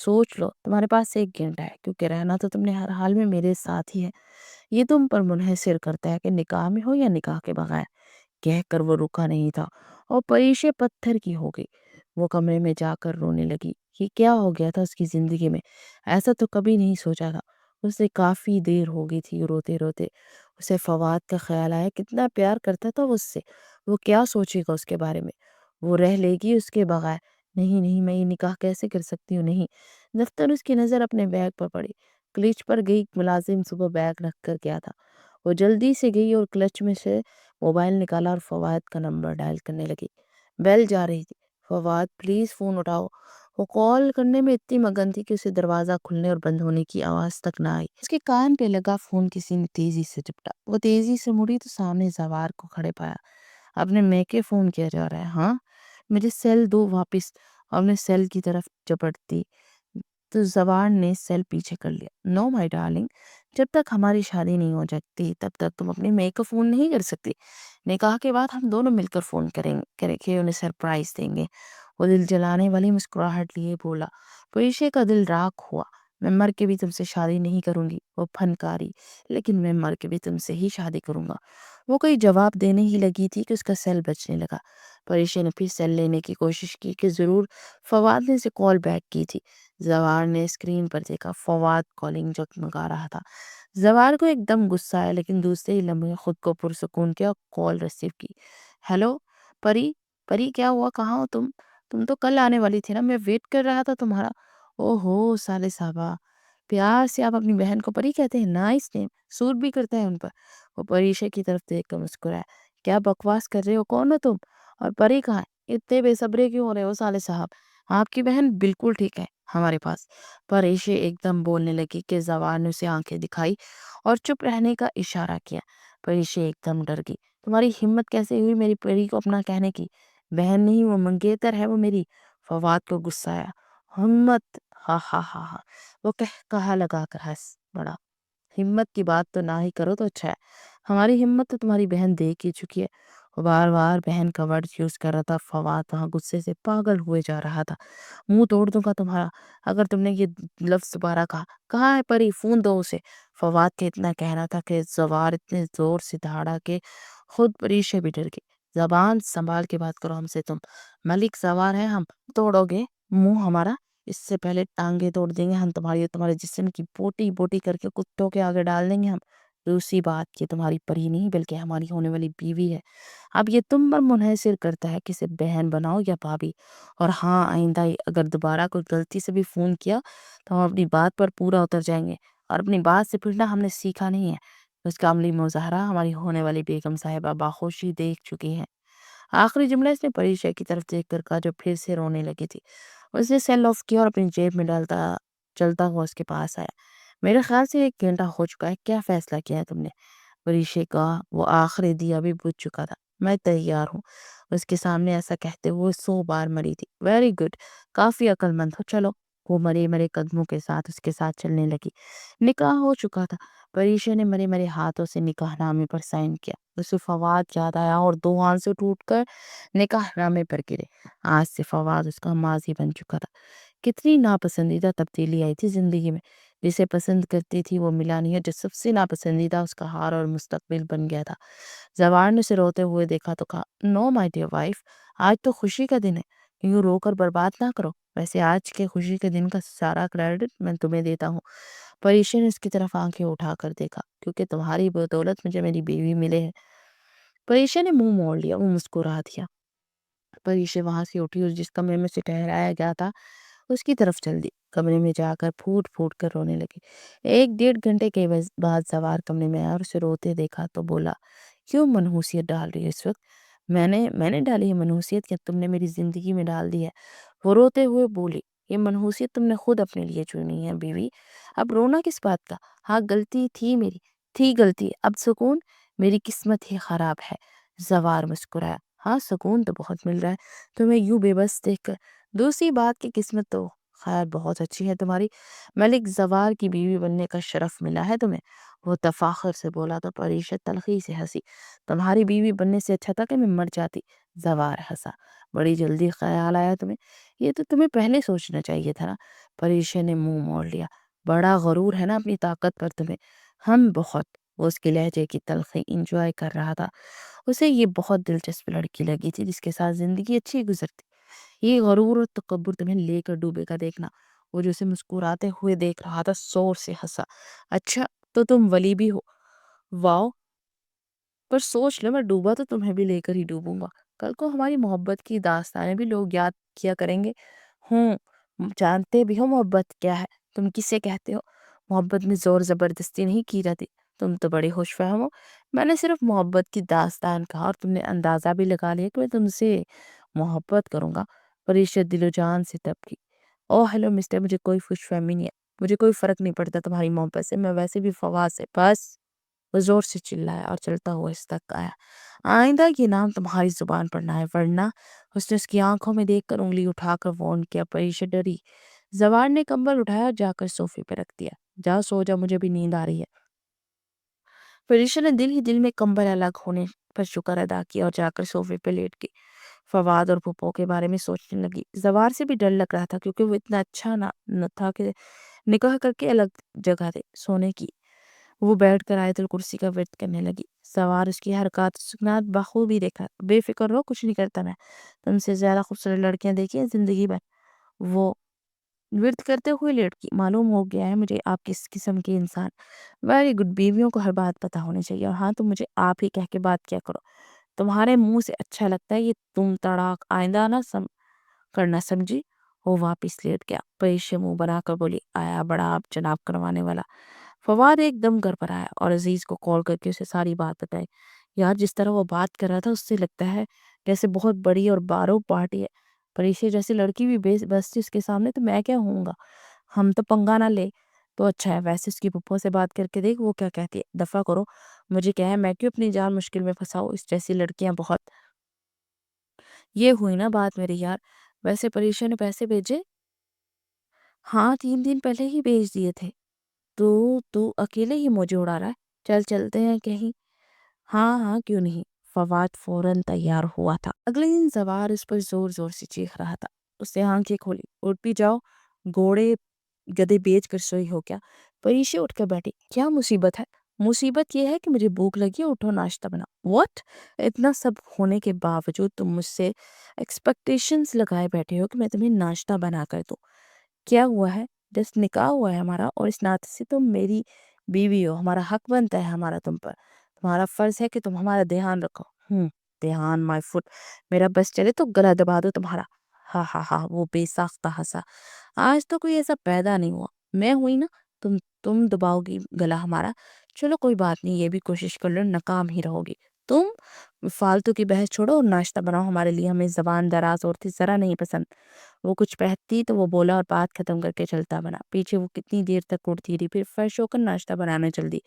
سوچ لو، تمہارے پاس 1 گھنٹہ ہے، کیونکہ رہنا تو تم نے ہر حال میں میرے ساتھ ہی ہے۔ یہ تم پر منحصر کرتا ہے کہ نکاح میں ہو یا نکاح کے بغیر۔ کہہ کر وہ رکا نہیں تھا اور پریشے پتھر کی ہو گئی۔ وہ کمرے میں جا کر رونے لگی۔ یہ کیا ہو گیا تھا اس کی زندگی میں؟ ایسا تو کبھی نہیں سوچا تھا۔ اسے کافی دیر ہو گئی تھی روتے روتے۔ اسے فواد کا خیال آیا، کتنا پیار کرتا تھا وہ اس سے۔ وہ کیا سوچے گا اس کے بارے میں؟ وہ رہ لے گی اس کے بغیر؟ نہیں نہیں، میں یہ نکاح کیسے کر سکتی ہوں، نہیں۔ دفتر اس کی نظر اپنے بیگ پر پڑی۔ کلچ پر گئی، ملازم صبح بیگ رکھ کر گیا تھا۔ وہ جلدی سے گئی اور کلچ میں سے موبائل نکالا اور فواد کا نمبر ڈائل کرنے لگی۔ بیل جا رہی تھی۔ فواد پلیز فون اٹھاؤ۔ وہ کال کرنے میں اتنی مگن تھی کہ اسے دروازہ کھلنے اور بند ہونے کی آواز تک نہ آئی۔ اس کے کان پہ لگا فون کسی نے تیزی سے چپٹا۔ وہ تیزی سے مڑی تو سامنے زوار کو کھڑے پایا۔ اپنے میکے فون کیا جا رہا ہے؟ ہاں، مجھے سیل دو واپس۔ اپنے سیل کی طرف چپٹتی تو زوار نے سیل پیچھے کر لیا۔ نو مائی ڈارلنگ، جب تک ہماری شادی نہیں ہو جاتی تب تک تم اپنے میک فون نہیں کر سکتی۔ نکاح کے بعد ہم دونوں مل کر فون کریں کہ انہیں سرپرائز دیں گے۔ وہ دل جلانے والی مسکراہٹ لیے بولا۔ پریشے کا دل راکھ ہوا۔ میں مر کے بھی تم سے شادی نہیں کروں گی۔ وہ پھنکاری، لیکن میں مر کے بھی تم سے ہی شادی کروں گا۔ وہ کوئی جواب دینے ہی لگی تھی کہ اس کا سیل بجنے لگا۔ پریشے نے پھر سیل لینے کی کوشش کی کہ ضرور فواد نے اسے کال بیک کی تھی۔ زوار نے اسکرین پر دیکھا، فواد کالنگ جگمگا رہا تھا۔ زوار کو ایک دم غصہ آیا، لیکن دوسرے ہی لمحے خود کو پرسکون کیا، کال ریسیو کی۔ ہیلو پری، پری کیا ہوا، کہاں ہو تم؟ تم تو کل آنے والی تھی نا، میں ویٹ کر رہا تھا تمہارا۔ او ہو سالے صاحبہ، پیار سے آپ اپنی بہن کو پری کہتے ہیں، نائس نیم، سوٹ بھی کرتا ہے ان پر۔ وہ پریشا کی طرف دیکھ کر مسکرایا۔ کیا بکواس کر رہے ہو، کون ہو تم؟ اور پری کہاں ہے؟ اتنے بے صبرے کیوں ہو رہے ہو سالے صاحب؟ آپ کی بہن بالکل ٹھیک ہے ہمارے پاس۔ پریشے ایک دم بولنے لگی کہ زوار نے اسے آنکھیں دکھائی اور چپ رہنے کا اشارہ کیا۔ پریشے ایک دم ڈر گئی۔ تمہاری ہمت کیسے ہوئی میری پری کو اپنا کہنے کی؟ بہن نہیں، وہ منگیتر ہے وہ میری۔ فواد کو غصہ آیا۔ ہمت، ہاں ہاں ہاں ہاں، وہ کہا لگا کر ہنس بڑا۔ ہمت کی بات تو نہ ہی کرو تو اچھا ہے۔ ہماری ہمت تو تمہاری بہن دیکھ ہی چکی ہے۔ وہ بار بار بہن کا ورڈ یوز کر رہا تھا۔ فواد وہاں غصے سے پاگل ہوئے جا رہا تھا۔ منہ توڑ دوں گا تمہارا اگر تم نے یہ لفظ دوبارہ کہا۔ کہاں ہے پری، فون دو اسے۔ فواد کا اتنا کہنا تھا کہ زوار اتنے زور سے دھاڑا کہ خود پریشے بھی ڈر گئی۔ زبان سنبھال کے بات کرو ہم سے، تم ملک زوار ہیں ہم۔ توڑو گے منہ ہمارا؟ اس سے پہلے ٹانگیں توڑ دیں گے ہم تمہاری، تمہارے جسم کی بوٹی بوٹی کر کے کتوں کے آگے ڈال دیں گے ہم۔ دوسری بات، یہ تمہاری پری نہیں بلکہ ہماری ہونے والی بیوی ہے۔ اب یہ تم پر منحصر کرتا ہے کہ اسے بہن بناؤ یا بھابی۔ اور ہاں، آئندہ اگر دوبارہ کوئی غلطی سے بھی فون کیا تو ہم اپنی بات پر پورا اتر جائیں گے، اور اپنی بات سے پھرنا ہم نے سیکھا نہیں ہے۔ اس کا عملی مظاہرہ ہماری ہونے والی بیگم صاحبہ باخوشی دیکھ چکی ہے۔ آخری جملہ اس نے پریشا کی طرف دیکھ کر کہا جو پھر سے رونے لگی تھی۔ اس نے سیل آف کیا اور اپنی جیب میں ڈالتا چلتا ہوا اس کے پاس آیا۔ میرے خیال سے 1 گھنٹہ ہو چکا ہے، کیا فیصلہ کیا ہے تم نے؟ پریشے کا وہ آخری دیا بھی بجھ چکا تھا۔ میں تیار ہوں۔ اس کے سامنے ایسا کہتے ہوئے 100 بار مری تھی۔ ویری گڈ، کافی عقل مند ہو، چلو۔ وہ مرے مرے قدموں کے ساتھ اس کے ساتھ چلنے لگی۔ نکاح ہو چکا تھا۔ پریشا نے مرے مرے ہاتھوں سے نکاح نامے پر سائن کیا۔ اسے فواد یاد آیا اور 2 آنسو ٹوٹ کر نکاح نامے پر گرے۔ آج سے فواد اس کا ماضی بن چکا تھا۔ کتنی ناپسندیدہ تبدیلی آئی تھی زندگی میں۔ جسے پسند کرتی تھی وہ ملا نہیں، جو سب سے ناپسندیدہ اس کا ہار اور مستقبل بن گیا تھا۔ زوار نے اسے روتے ہوئے دیکھا تو کہا، نو مائی ڈیئر وائف، آج تو خوشی کا دن ہے، یوں رو کر برباد نہ کرو۔ ویسے آج کے خوشی کے دن کا سارا کریڈٹ میں تمہیں دیتا ہوں۔ پریشا نے اس کی طرف آنکھیں اٹھا کر دیکھا، کیونکہ تمہاری بدولت مجھے میری بیوی ملے ہے۔ پریشا نے منہ موڑ لیا، وہ مسکرا دیا۔ پریشا وہاں سے اٹھی اور جس کمرے میں سے ٹھہرایا گیا تھا اس کی طرف چل دی۔ کمرے میں جا کر پھوٹ پھوٹ کر رونے لگی۔ 1 ڈیڑھ گھنٹے کے بعد زوار کمرے میں آیا اور اسے روتے دیکھا تو بولا، کیوں منحوسیت ڈال رہی ہے اس وقت؟ میں نے ڈالی ہے منحوسیت، یا تم نے میری زندگی میں ڈال دی ہے؟ وہ روتے ہوئے بولی، یہ منحوسیت تم نے خود اپنے لیے چنی ہے بیوی، اب رونا کس بات کا؟ ہاں غلطی تھی میری، تھی غلطی، اب سکون؟ میری قسمت ہی خراب ہے۔ زوار مسکرایا، ہاں سکون تو بہت مل رہا ہے تمہیں یوں بے بس دیکھ کر۔ دوسری بات کی قسمت تو خیر بہت اچھی ہے تمہاری، ملک زوار کی بیوی بننے کا شرف ملا ہے تمہیں۔ وہ تفاخر سے بولا تو پریشا تلخی سے ہنسی۔ تمہاری بیوی بننے سے اچھا تھا کہ میں مر جاتی۔ زوار ہنسا، بڑی جلدی خیال آیا تمہیں؟ یہ تو تمہیں پہلے سوچنا چاہیے تھا نا۔ پریشا نے منہ موڑ لیا، بڑا غرور ہے نا اپنی طاقت پر تمہیں۔ ہم بہت وہ اس کے لہجے کی تلخی انجوائے کر رہا تھا۔ اسے یہ بہت دلچسپ لڑکی لگی تھی جس کے ساتھ زندگی اچھی گزرتی۔ یہ غرور اور تکبر تمہیں لے کر ڈوبے کا دیکھنا۔ وہ جو اسے مسکراتے ہوئے دیکھ رہا تھا زور سے ہنسا۔ اچھا تو تم ولی بھی ہو؟ واؤ، پر سوچ لو میں ڈوبا تو تمہیں بھی لے کر ہی ڈوبوں گا۔ کل کو ہماری محبت کی داستانیں بھی لوگ یاد کیا کریں گے۔ ہوں، جانتے بھی ہو محبت کیا ہے؟ تم کسے کہتے ہو؟ محبت میں زور زبردستی نہیں کی جاتی۔ تم تو بڑے خوش فہم ہو۔ میں نے صرف محبت کی داستان کہا اور تم نے اندازہ بھی لگا لیا کہ میں تم سے محبت کروں گا۔ پریشا دل و جان سے تب کی۔ او ہیلو مسٹر، مجھے کوئی خوش فہمی نہیں ہے، مجھے کوئی فرق نہیں پڑتا تمہاری محبت سے، میں ویسے بھی فواد سے۔ بس، وہ زور سے چلایا اور چلتا ہوا اس تک آیا۔ آئندہ یہ نام تمہاری زبان پر نہ ہے، ورنہ اس نے اس کی آنکھوں میں دیکھ کر انگلی اٹھا کر وارن کیا۔ پریشا ڈری۔ زوار نے کمبل اٹھایا اور جا کر صوفے پہ رکھ دیا۔ جا سو جا، مجھے بھی نیند آ رہی ہے۔ پریشا نے دل ہی دل میں کمبل الگ ہونے پر شکر ادا کیا اور جا کر صوفے پہ لیٹ گئی۔ فواد اور پھپھو کے بارے میں سوچنے لگی۔ زوار سے بھی ڈر لگ رہا تھا کیونکہ وہ اتنا اچھا نہ تھا کہ نکاح کر کے الگ جگہ دے سونے کی۔ وہ بیٹھ کر آیت الکرسی کا ورد کرنے لگی۔ زوار اس کی حرکات سکنات بخوبی دیکھا۔ بے فکر رہو، کچھ نہیں کرتا میں، تم سے زیادہ خوبصورت لڑکیاں دیکھی ہیں زندگی میں۔ وہ ورد کرتے ہوئے لیٹ گئی۔ معلوم ہو گیا ہے مجھے آپ کس قسم کے انسان۔ ویری گڈ، بیویوں کو ہر بات پتہ ہونی چاہیے، اور ہاں تم مجھے آپ ہی کہہ کے بات کیا کرو، تمہارے منہ سے اچھا لگتا ہے یہ تم تڑاک، آئندہ نہ کرنا، سمجھی؟ وہ واپس لیٹ گیا۔ پریشا منہ بنا کر بولی، آیا بڑا آپ جناب کروانے والا۔ فواد ایک دم گھر پر آیا اور عزیز کو کال کر کے اسے ساری بات بتائی۔ یار جس طرح وہ بات کر رہا تھا اس سے لگتا ہے جیسے بہت بڑی اور بارو پارٹی ہے۔ پریشا جیسی لڑکی بھی بس اس کے سامنے، تو میں کیا ہوں گا؟ ہم تو پنگا نہ لے تو اچھا ہے۔ ویسے اس کی پھپھو سے بات کر کے دیکھ وہ کیا کہتی ہے، دفع کرو، مجھے کیا ہے، میں کیوں اپنی جان مشکل میں پھنساؤں، اس جیسی لڑکیاں بہت۔ یہ ہوئی نا بات میری یار۔ ویسے پریشا نے پیسے بھیجے؟ ہاں 3 دن پہلے ہی بھیج دیے تھے۔ تو اکیلے ہی موجے اڑا رہا ہے، چل چلتے ہیں کہیں۔ ہاں ہاں کیوں نہیں۔ فواد فوراً تیار ہوا تھا۔ اگلے دن زوار اس پر زور زور سے چیخ رہا تھا۔ اس نے آنکھیں کھولی، اٹھ بھی جاؤ، گھوڑے گدے بیچ کر سوئی ہو کیا؟ پریشا اٹھ کر بیٹھی۔ کیا مصیبت ہے؟ مصیبت یہ ہے کہ مجھے بھوک لگی ہے، اٹھو ناشتہ بنا۔ واٹ؟ اتنا سب ہونے کے باوجود تم مجھ سے ایکسپیکٹیشنز لگائے بیٹھے ہو کہ میں تمہیں ناشتہ بنا کر دوں۔ کیا ہوا ہے؟ جس نکاح ہوا ہے ہمارا، اور اس ناطے سے تم میری بیوی ہو، ہمارا حق بنتا ہے ہمارا تم پر، تمہارا فرض ہے کہ تم ہمارا دھیان رکھو۔ دھیان مائی فٹ، میرا بس چلے تو گلا دبا دو تمہارا۔ ہاں ہاں ہاں، وہ بے ساختہ ہنسا۔ آج تو کوئی ایسا پیدا نہیں ہوا، میں ہوئی نا، تم دباؤ گی گلا ہمارا؟ چلو کوئی بات نہیں، یہ بھی کوشش کر لو، ناکام ہی رہو گی تم۔ فالتو کی بحث چھوڑو اور ناشتہ بناؤ ہمارے لیے، ہمیں زبان دراز عورتیں ذرا نہیں پسند۔ وہ کچھ پہتی تو وہ بولا اور بات ختم کر کے چلتا بنا۔ پیچھے وہ کتنی دیر تک اڑتی رہی، پھر فرش ہو کر ناشتہ بنانے چل دی۔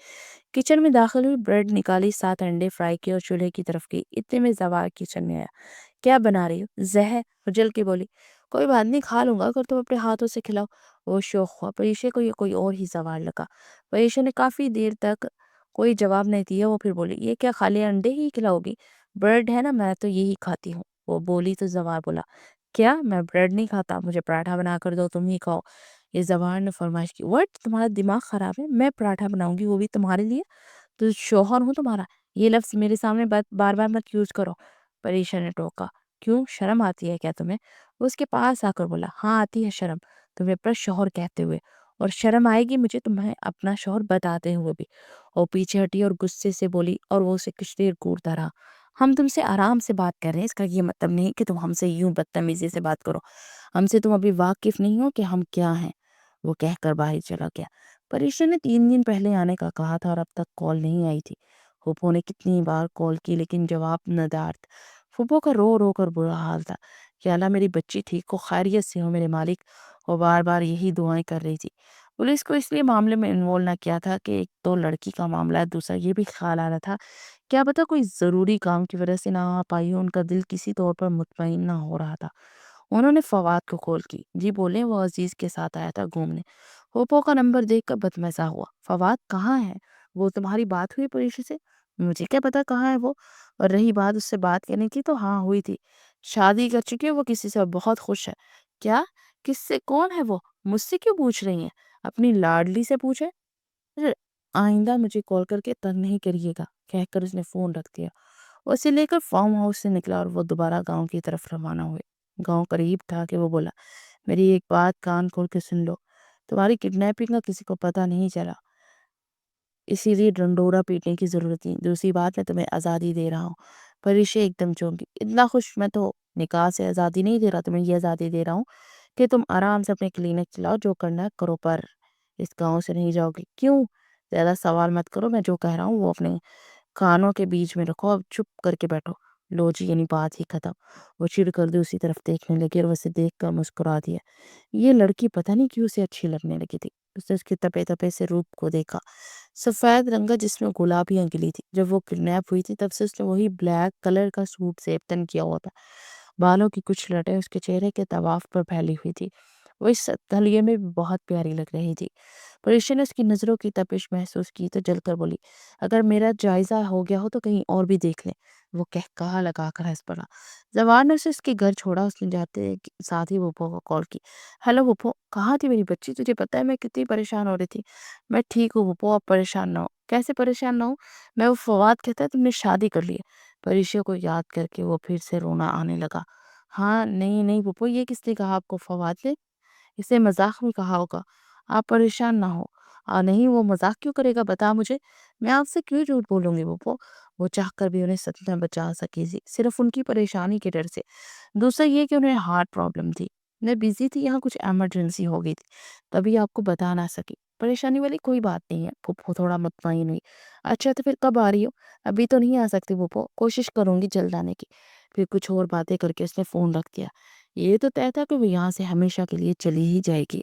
کچن میں داخل ہوئی، بریڈ نکالی، 7 انڈے فرائی کیے اور چولہے کی طرف گئی۔ اتنے میں زوار کچن میں آیا۔ کیا بنا رہی ہو؟ زہر، اجل کے بولی۔ کوئی بات نہیں، کھا لوں گا اگر تم اپنے ہاتھوں سے کھلاؤ۔ وہ شوق ہوا، پریشا کو یہ کوئی اور ہی زوار لگا۔ پریشا نے کافی دیر تک کوئی جواب نہیں دیا۔ وہ پھر بولی، یہ کیا خالی انڈے ہی کھلاؤ گی؟ بریڈ ہے نا، میں تو یہی کھاتی ہوں۔ وہ بولی تو زوار بولا، کیا میں بریڈ نہیں کھاتا؟ مجھے پراٹھا بنا کر دو، تم ہی کھاؤ۔ یہ زوار نے فرمائش کی۔ وٹ، تمہارا دماغ خراب ہے؟ میں پراٹھا بناؤں گی، وہ بھی تمہارے لیے؟ تو شوہر ہوں تمہارا، یہ لفظ میرے سامنے بار بار مت یوز کرو۔ پریشا نے ٹوکا۔ کیوں، شرم آتی ہے کیا تمہیں؟ وہ اس کے پاس آ کر بولا، ہاں آتی ہے شرم، تمہیں پر شوہر کہتے ہوئے، اور شرم آئے گی مجھے تمہیں اپنا شوہر بتاتے ہوئے بھی۔ اور پیچھے ہٹی اور غصے سے بولی، اور وہ اسے کچھ دیر گھورتا رہا۔ ہم تم سے آرام سے بات کر رہے ہیں، اس کا یہ مطلب نہیں کہ تم ہم سے یوں بدتمیزی سے بات کرو، ہم سے تم ابھی واقف نہیں ہو کہ ہم کیا ہیں۔ وہ کہہ کر باہر چلا گیا۔ پریشا نے 3 دن پہلے آنے کا کہا تھا اور اب تک کال نہیں آئی تھی۔ پھوپھو نے کتنی بار کال کی لیکن جواب ندارد۔ پھوپھو کا رو رو کر برا حال تھا کہ اللہ میری بچی ٹھیک ہو، خیریت سے ہو میرے مالک۔ وہ بار بار یہی دعائیں کر رہی تھی۔ پولیس کو اس لیے معاملے میں انوالو نہ کیا تھا کہ ایک تو لڑکی کا معاملہ ہے، دوسرا یہ بھی خیال آ رہا تھا کیا پتا کوئی ضروری کام کی وجہ سے نہ آ پائی ہو۔ ان کا دل کسی طور پر مطمئن نہ ہو رہا تھا۔ انہوں نے فواد کو کال کی۔ جی بولیں، وہ عزیز کے ساتھ آیا تھا گھومنے۔ پھوپھو کا نمبر دیکھ کر بدمزہ ہوا۔ فواد کہاں ہے؟ وہ تمہاری بات ہوئی پریشا سے؟ مجھے کیا پتا کہاں ہے وہ، اور رہی بات اس سے بات کرنے کی تو ہاں ہوئی تھی، شادی کر چکی ہے وہ کسی سے، بہت خوش ہے۔ کیا؟ کس سے؟ کون ہے وہ؟ مجھ سے کیوں پوچھ رہی ہیں؟ اپنی لاڈلی سے پوچھے۔ آئندہ مجھے کال کر کے تنگ نہیں کریے گا، کہہ کر اس نے فون رکھ دیا۔ اسے لے کر فارم ہاؤس سے نکلا اور وہ دوبارہ گاؤں کی طرف روانہ ہوئے۔ گاؤں قریب تھا کہ وہ بولا، میری ایک بات کان کھول کے سن لو، تمہاری کڈنیپنگ کا کسی کو پتہ نہیں چلا، اسی لیے ڈنڈورا پیٹنے کی ضرورت نہیں۔ دوسری بات، میں تمہیں آزادی دے رہا ہوں۔ پریشے ایک دم چونکی، اتنا خوش، میں تو نکاح سے آزادی نہیں دے رہا، تمہیں یہ آزادی دے رہا ہوں کہ تم آرام سے اپنے کلینک چلاؤ، جو کرنا ہے کرو، پر اس گاؤں سے نہیں جاؤ گی۔ کیوں؟ زیادہ سوال مت کرو، میں جو کہہ رہا ہوں وہ اپنے کانوں کے بیچ میں رکھو، اب چپ کر کے بیٹھو۔ لو جی، یعنی بات ہی ختم۔ وہ چڑ کر دے اسی طرف دیکھنے لگی اور اسے دیکھ کر مسکرا دیا۔ یہ لڑکی پتہ نہیں کیوں اسے اچھی لگنے لگی تھی۔ اس نے اس کے تپے تپے سے روپ کو دیکھا، سفید رنگا جس میں گلابیاں گلی تھی۔ جب وہ کڈنیپ ہوئی تھی تب سے اس نے وہی بلیک کلر کا سوٹ سیبتن کیا ہوا تھا، بالوں کی کچھ لٹیں اس کے چہرے کے طواف پر پھیلی ہوئی تھی، وہ اس تھلیے میں بھی بہت پیاری لگ رہی تھی۔ پریشا نے اس کی نظروں کی تپش محسوس کی تو جل کر بولی، اگر میرا جائزہ ہو گیا ہو تو کہیں اور بھی دیکھ لیں۔ وہ کہا لگا کر ہنس پڑا۔ زوار نے اسے اس کے گھر چھوڑا، اس نے جاتے ساتھ ہی وپو کو کال کی۔ ہیلو وپو، کہاں تھی میری بچی؟ تجھے پتا ہے میں کتنی پریشان ہو رہی تھی۔ میں ٹھیک ہوں وپو، آپ پریشان نہ ہو۔ کیسے پریشان نہ ہوں؟ میں وہ فواد کہتا ہے تم نے شادی کر لی ہے۔ پریشا کو یاد کر کے وہ پھر سے رونا آنے لگا۔ ہاں نہیں نہیں وپو، یہ کس نے کہا آپ کو؟ فواد نے؟ اسے مذاق میں کہا ہوگا، آپ پریشان نہ ہو۔ نہیں، وہ مذاق کیوں کرے گا، بتا مجھے، میں آپ سے کیوں جھوٹ بولوں گی وپو؟ وہ چاہ کر بھی انہیں سچ نہ بچا سکی تھی، صرف ان کی پریشانی کے ڈر سے۔ دوسرا یہ کہ انہیں ہارٹ پرابلم تھی، میں بیزی تھی، یہاں کچھ ایمرجنسی ہو گئی تھی، تبھی آپ کو بتا نہ سکی۔ پریشانی والی کوئی بات نہیں ہے، پھپھو تھوڑا مطمئن ہوئی۔ اچھا تو پھر کب آ رہی ہو؟ ابھی تو نہیں آ سکتی وپو، کوشش کروں گی جلد آنے کی۔ پھر کچھ اور باتیں کر کے اس نے فون رکھ دیا۔ یہ تو طے تھا کہ وہ یہاں سے ہمیشہ کے لیے چلی ہی جائے گی۔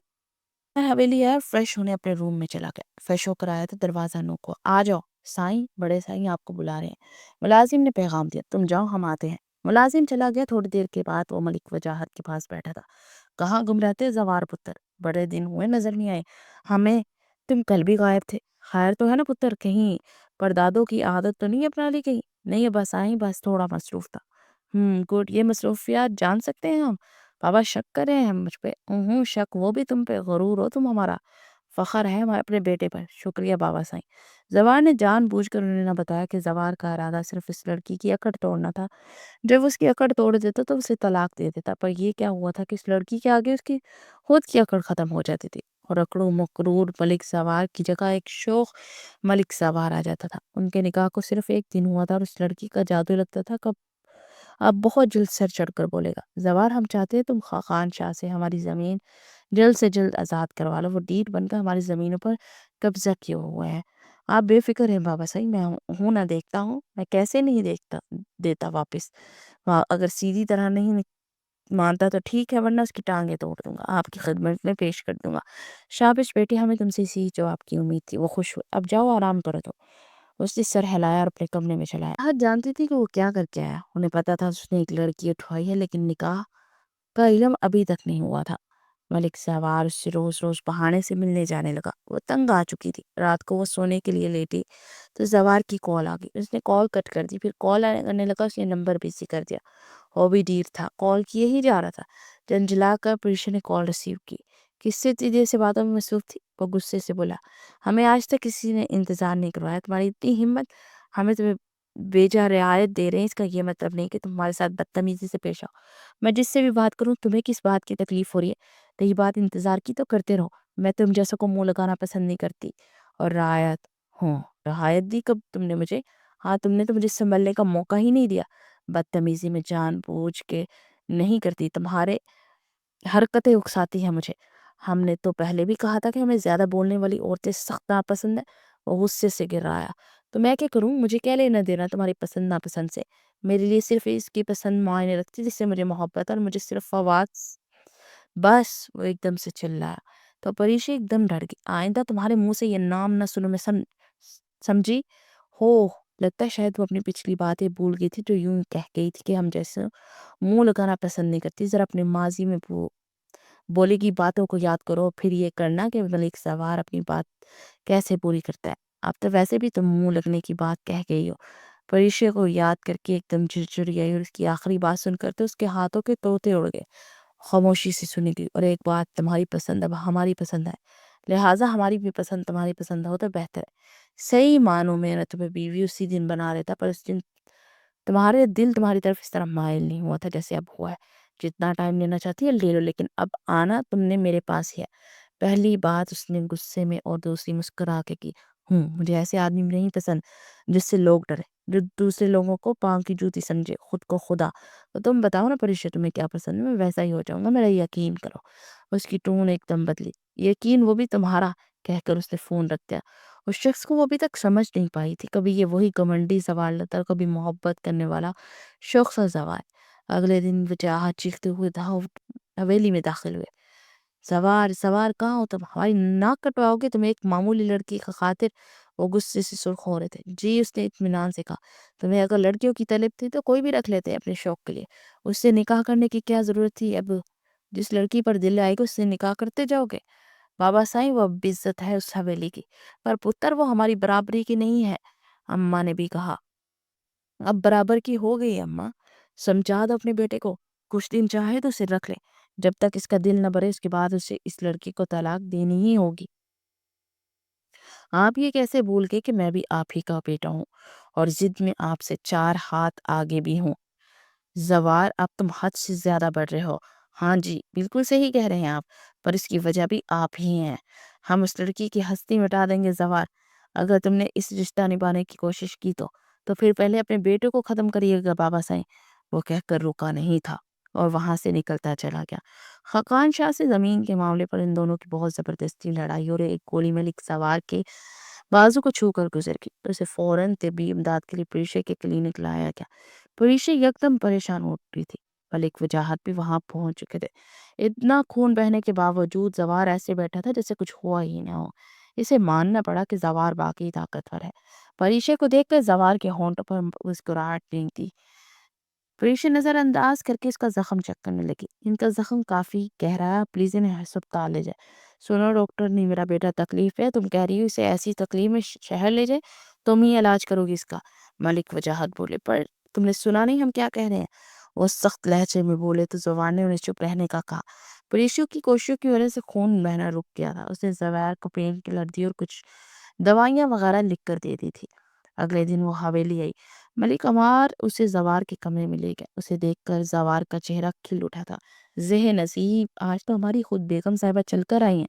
حویلی آیا، فریش ہونے اپنے روم میں چلا گیا۔ فریش ہو کر آیا تو دروازہ نوکا، آ جاؤ سائیں، بڑے سائیں آپ کو بلا رہے ہیں۔ ملازم نے پیغام دیا، تم جاؤ ہم آتے ہیں۔ ملازم چلا گیا۔ تھوڑی دیر کے بعد وہ ملک وجاہت کے پاس بیٹھا تھا۔ کہاں گم رہتے زوار پتر، بڑے دن ہوئے نظر نہیں آئے ہمیں، تم کل بھی غائب تھے۔ خیر تو ہے نا پتر، کہیں پردادوں کی عادت تو نہیں اپنا لی کہیں؟ نہیں بس آئیں، بس تھوڑا مصروف تھا۔ گڈ، یہ مصروفیات جان سکتے ہیں ہم؟ بابا شک کر رہے ہیں مجھ پہ؟ شک وہ بھی تم پہ، غرور ہو تم ہمارا، فخر ہے ہمارے اپنے بیٹے پر۔ شکریہ بابا سائیں۔ زوار نے جان بوجھ کر انہیں نہ بتایا کہ زوار کا ارادہ صرف اس لڑکی کی اکڑ توڑنا تھا۔ جب اس کی اکڑ توڑ دیتا تو اسے طلاق دے دیتا، پر یہ کیا ہوا تھا کہ اس لڑکی کے آگے اس کی خود کی اکڑ ختم ہو جاتی تھی اور اکڑوں مقرور ملک زوار کی جگہ ایک شوخ ملک زوار آ جاتا تھا۔ ان کے نکاح کو صرف ایک دن ہوا تھا اور اس لڑکی کا جادو لگتا تھا کب اب بہت جلد سر چڑھ کر بولے گا، زوار ہم چاہتے ہیں تم خاقان شاہ سے ہماری زمین جلد سے جلد آزاد کروا لو، وہ ڈیٹ بن کر ہماری زمینوں پر قبضہ کیے ہوئے ہیں۔ آپ بے فکر ہیں بابا صحیح، میں ہوں نہ دیکھتا ہوں، میں کیسے نہیں دیتا واپس، اگر سیدھی طرح نہیں مانتا تو ٹھیک ہے، ورنہ اس کی ٹانگیں توڑ دوں گا، آپ کی خدمت میں پیش کر دوں گا۔ شابش بیٹی، ہمیں تم سے اسی جواب کی امید تھی۔ وہ خوش ہوئے، اب جاؤ آرام کرو تو۔ اس نے سر ہلایا اور اپنے کمرے میں چلایا۔ ہر جانتی تھی کہ وہ کیا کر کے آیا، انہیں پتا تھا اس نے ایک لڑکی اٹھوائی ہے، لیکن نکاح کا علم ابھی تک نہیں ہوا تھا۔ ملک زوار اس سے روز روز بہانے سے ملنے جانے لگا، وہ تنگ آ چکی تھی۔ رات کو وہ سونے کے لیے لیٹی تو زوار کی کال آ گئی، اس نے کال کٹ کر دی، پھر کال آنے لگا، اس نے نمبر بزی کر دیا، وہ بھی دیر تھا، کال کیے ہی جا رہا تھا۔ جنجلا کر پریشا نے کال ریسیو کی۔ کس سے اتنی دیر سے باتوں میں مصروف تھی؟ وہ غصے سے بولا، ہمیں آج تک کسی نے انتظار نہیں کروایا، تمہاری اتنی ہمت، ہمیں تمہیں بیجا رعایت دے رہے ہیں، اس کا یہ مطلب نہیں کہ تم ہمارے ساتھ بدتمیزی سے پیش آؤ۔ میں جس سے بھی بات کروں تمہیں کس بات کی تکلیف ہو رہی ہے؟ رہی بات انتظار کی تو کرتے رہو، میں تم جیسا کو منہ لگانا پسند نہیں کرتی۔ اور رعایت، رعایت دی کب تم نے مجھے؟ ہاں تم نے تو مجھے سنبھلنے کا موقع ہی نہیں دیا۔ بدتمیزی میں جان بوجھ کے نہیں کرتی، تمہارے حرکتیں اکساتی ہیں مجھے۔ ہم نے تو پہلے بھی کہا تھا کہ ہمیں زیادہ بولنے والی عورتیں سخت ناپسند ہیں۔ وہ غصے سے گر آیا، تو میں کیا کروں، مجھے کیا لینا دینا تمہاری پسند ناپسند سے؟ میرے لیے صرف اس کی پسند معائنے رکھتی جس سے مجھے محبت اور مجھے صرف فواد۔ بس، وہ ایک دم سے چلایا تو پریشا ایک دم ڈر گئی۔ آئندہ تمہارے منہ سے یہ نام نہ سنوں میں، سمجھی ہو؟ لگتا ہے شاید وہ اپنی پچھلی باتیں بھول گئی تھی جو یوں کہہ گئی تھی کہ ہم جیسے منہ لگانا پسند نہیں کرتی۔ ذرا اپنے ماضی میں بولی کی باتوں کو یاد کرو، پھر یہ کرنا کہ ملک زوار اپنی بات کیسے پوری کرتا ہے۔ اب تو ویسے بھی تم منہ لگنے کی بات کہہ گئی ہو۔ پریشا کو یاد کر کے ایک دم جھرجھری آئی اور اس کی آخری بات سن کر تو اس کے ہاتھوں کے طوطے اڑ گئے۔ خاموشی سے سنی گئی، اور ایک بات، تمہاری پسند اب ہماری پسند ہے، لہٰذا ہماری بھی پسند تمہاری پسند ہو تو بہتر ہے۔ صحیح معنوں میں میں تمہیں بیوی اسی دن بنا لیتا، پر اس دن تمہارے دل تمہاری طرف اس طرح مائل نہیں ہوا تھا جیسے اب ہوا ہے۔ جتنا ٹائم لینا چاہتی ہے لے لو، لیکن اب آنا تم نے میرے پاس ہی ہے۔ پہلی بات اس نے غصے میں اور دوسری مسکرا کے کی۔ مجھے ایسے آدمی نہیں پسند جس سے لوگ ڈرے، جو دوسرے لوگوں کو پاؤں کی جوتی سمجھے، خود کو خدا۔ تو تم بتاؤ نا پریشا، تمہیں کیا پسند ہے، میں ویسا ہی ہو جاؤں گا، میرا یقین کرو۔ اس کی ٹون ایک دم بدلی۔ یقین وہ بھی تمہارا، کہہ کر اس نے فون رکھ دیا۔ اس شخص کو وہ ابھی تک سمجھ نہیں پائی تھی، کبھی یہ وہی گھمنڈی سوال لیتا اور کبھی محبت کرنے والا شخص اور زوال۔ اگلے دن وہ چاہت چیختے ہوئے حویلی میں داخل ہوئے۔ سوار سوار کہاں ہو تم، ہماری ناک کٹواؤ گے؟ تمہیں ایک معمولی لڑکی کی خاطر؟ وہ غصے سے سرخ ہو رہے تھے۔ جی، اس نے اطمینان سے کہا، تمہیں اگر لڑکیوں کی طلب تھی تو کوئی بھی رکھ لیتے اپنے شوق کے لیے، اس سے نکاح کرنے کی کیا ضرورت تھی؟ اب جس لڑکی پر دل آئے گا اس سے نکاح کرتے جاؤ گے؟ بابا سائیں، وہ اب عزت ہے اس حویلی کی، پر پتر وہ ہماری برابری کی نہیں ہے، اماں نے بھی کہا۔ اب برابر کی ہو گئی اماں، سمجھا دو اپنے بیٹے کو، کچھ دن چاہے تو اسے رکھ لے، جب تک اس کا دل نہ بھرے اس کے بعد اسے اس لڑکی کو طلاق دینی ہی ہوگی۔ آپ یہ کیسے بھول گئے کہ میں بھی آپ ہی کا بیٹا ہوں اور ضد میں آپ سے 4 ہاتھ آگے بھی ہوں؟ زوار، اب تم حد سے زیادہ بڑھ رہے ہو۔ ہاں جی، بالکل صحیح کہہ رہے ہیں آپ، پر اس کی وجہ بھی آپ ہی ہیں۔ ہم اس لڑکی کی ہستی مٹا دیں گے زوار، اگر تم نے اس رشتہ نبھانے کی کوشش کی تو پھر پہلے اپنے بیٹے کو ختم کریے گا بابا سائیں۔ وہ کہہ کر رکا نہیں تھا اور وہاں سے نکلتا چلا گیا۔ خاقان شاہ سے زمین کے معاملے پر ان دونوں کی بہت زبردستی لڑائی اور ایک گولی ملک سوار کے بازو کو چھو کر گزر گئی، تو اسے فوراً طبی امداد کے لیے پریشے کے کلینک لایا گیا۔ پریشے یکدم پریشان ہو رہی تھی، ملک وجاہت بھی وہاں پہنچ چکے تھے۔ اتنا خون بہنے کے باوجود زوار ایسے بیٹھا تھا جیسے کچھ ہوا ہی نہ ہو۔ اسے ماننا پڑا کہ زوار باقی طاقتور ہے۔ پریشے کو دیکھ کر زوار کے ہونٹوں پر مسکراہٹ نہیں تھی۔ پریشے نظر انداز کر کے اس کا زخم چیک کرنے لگی۔ ان کا زخم کافی گہرا ہے، پلیز انہیں ہسپتال لے جائے۔ سنو ڈاکٹر نہیں، میرا بیٹا تکلیف ہے، تم کہہ رہی ہو اسے ایسی تکلیف میں شہر لے جائے، تم ہی علاج کرو گی اس کا؟ ملک وجاہت بولے، پر تم نے سنا نہیں ہم کیا کہہ رہے ہیں؟ وہ سخت لہجے میں بولے تو زوار نے انہیں چپ رہنے کا کہا۔ پریشیوں کی کوششوں کی وجہ سے خون بہنا رک گیا تھا۔ اس نے زوار کو پین کلر دی اور کچھ دوائیاں وغیرہ لکھ کر دے دی تھی۔ اگلے دن وہ حویلی آئی۔ ملک عمار اسے زوار کے کمرے میں لے گئے۔ اسے دیکھ کر زوار کا چہرہ کھل اٹھا تھا۔ ذہن نصیب، آج تو ہماری خود بیگم صاحبہ چل کر آئی ہیں۔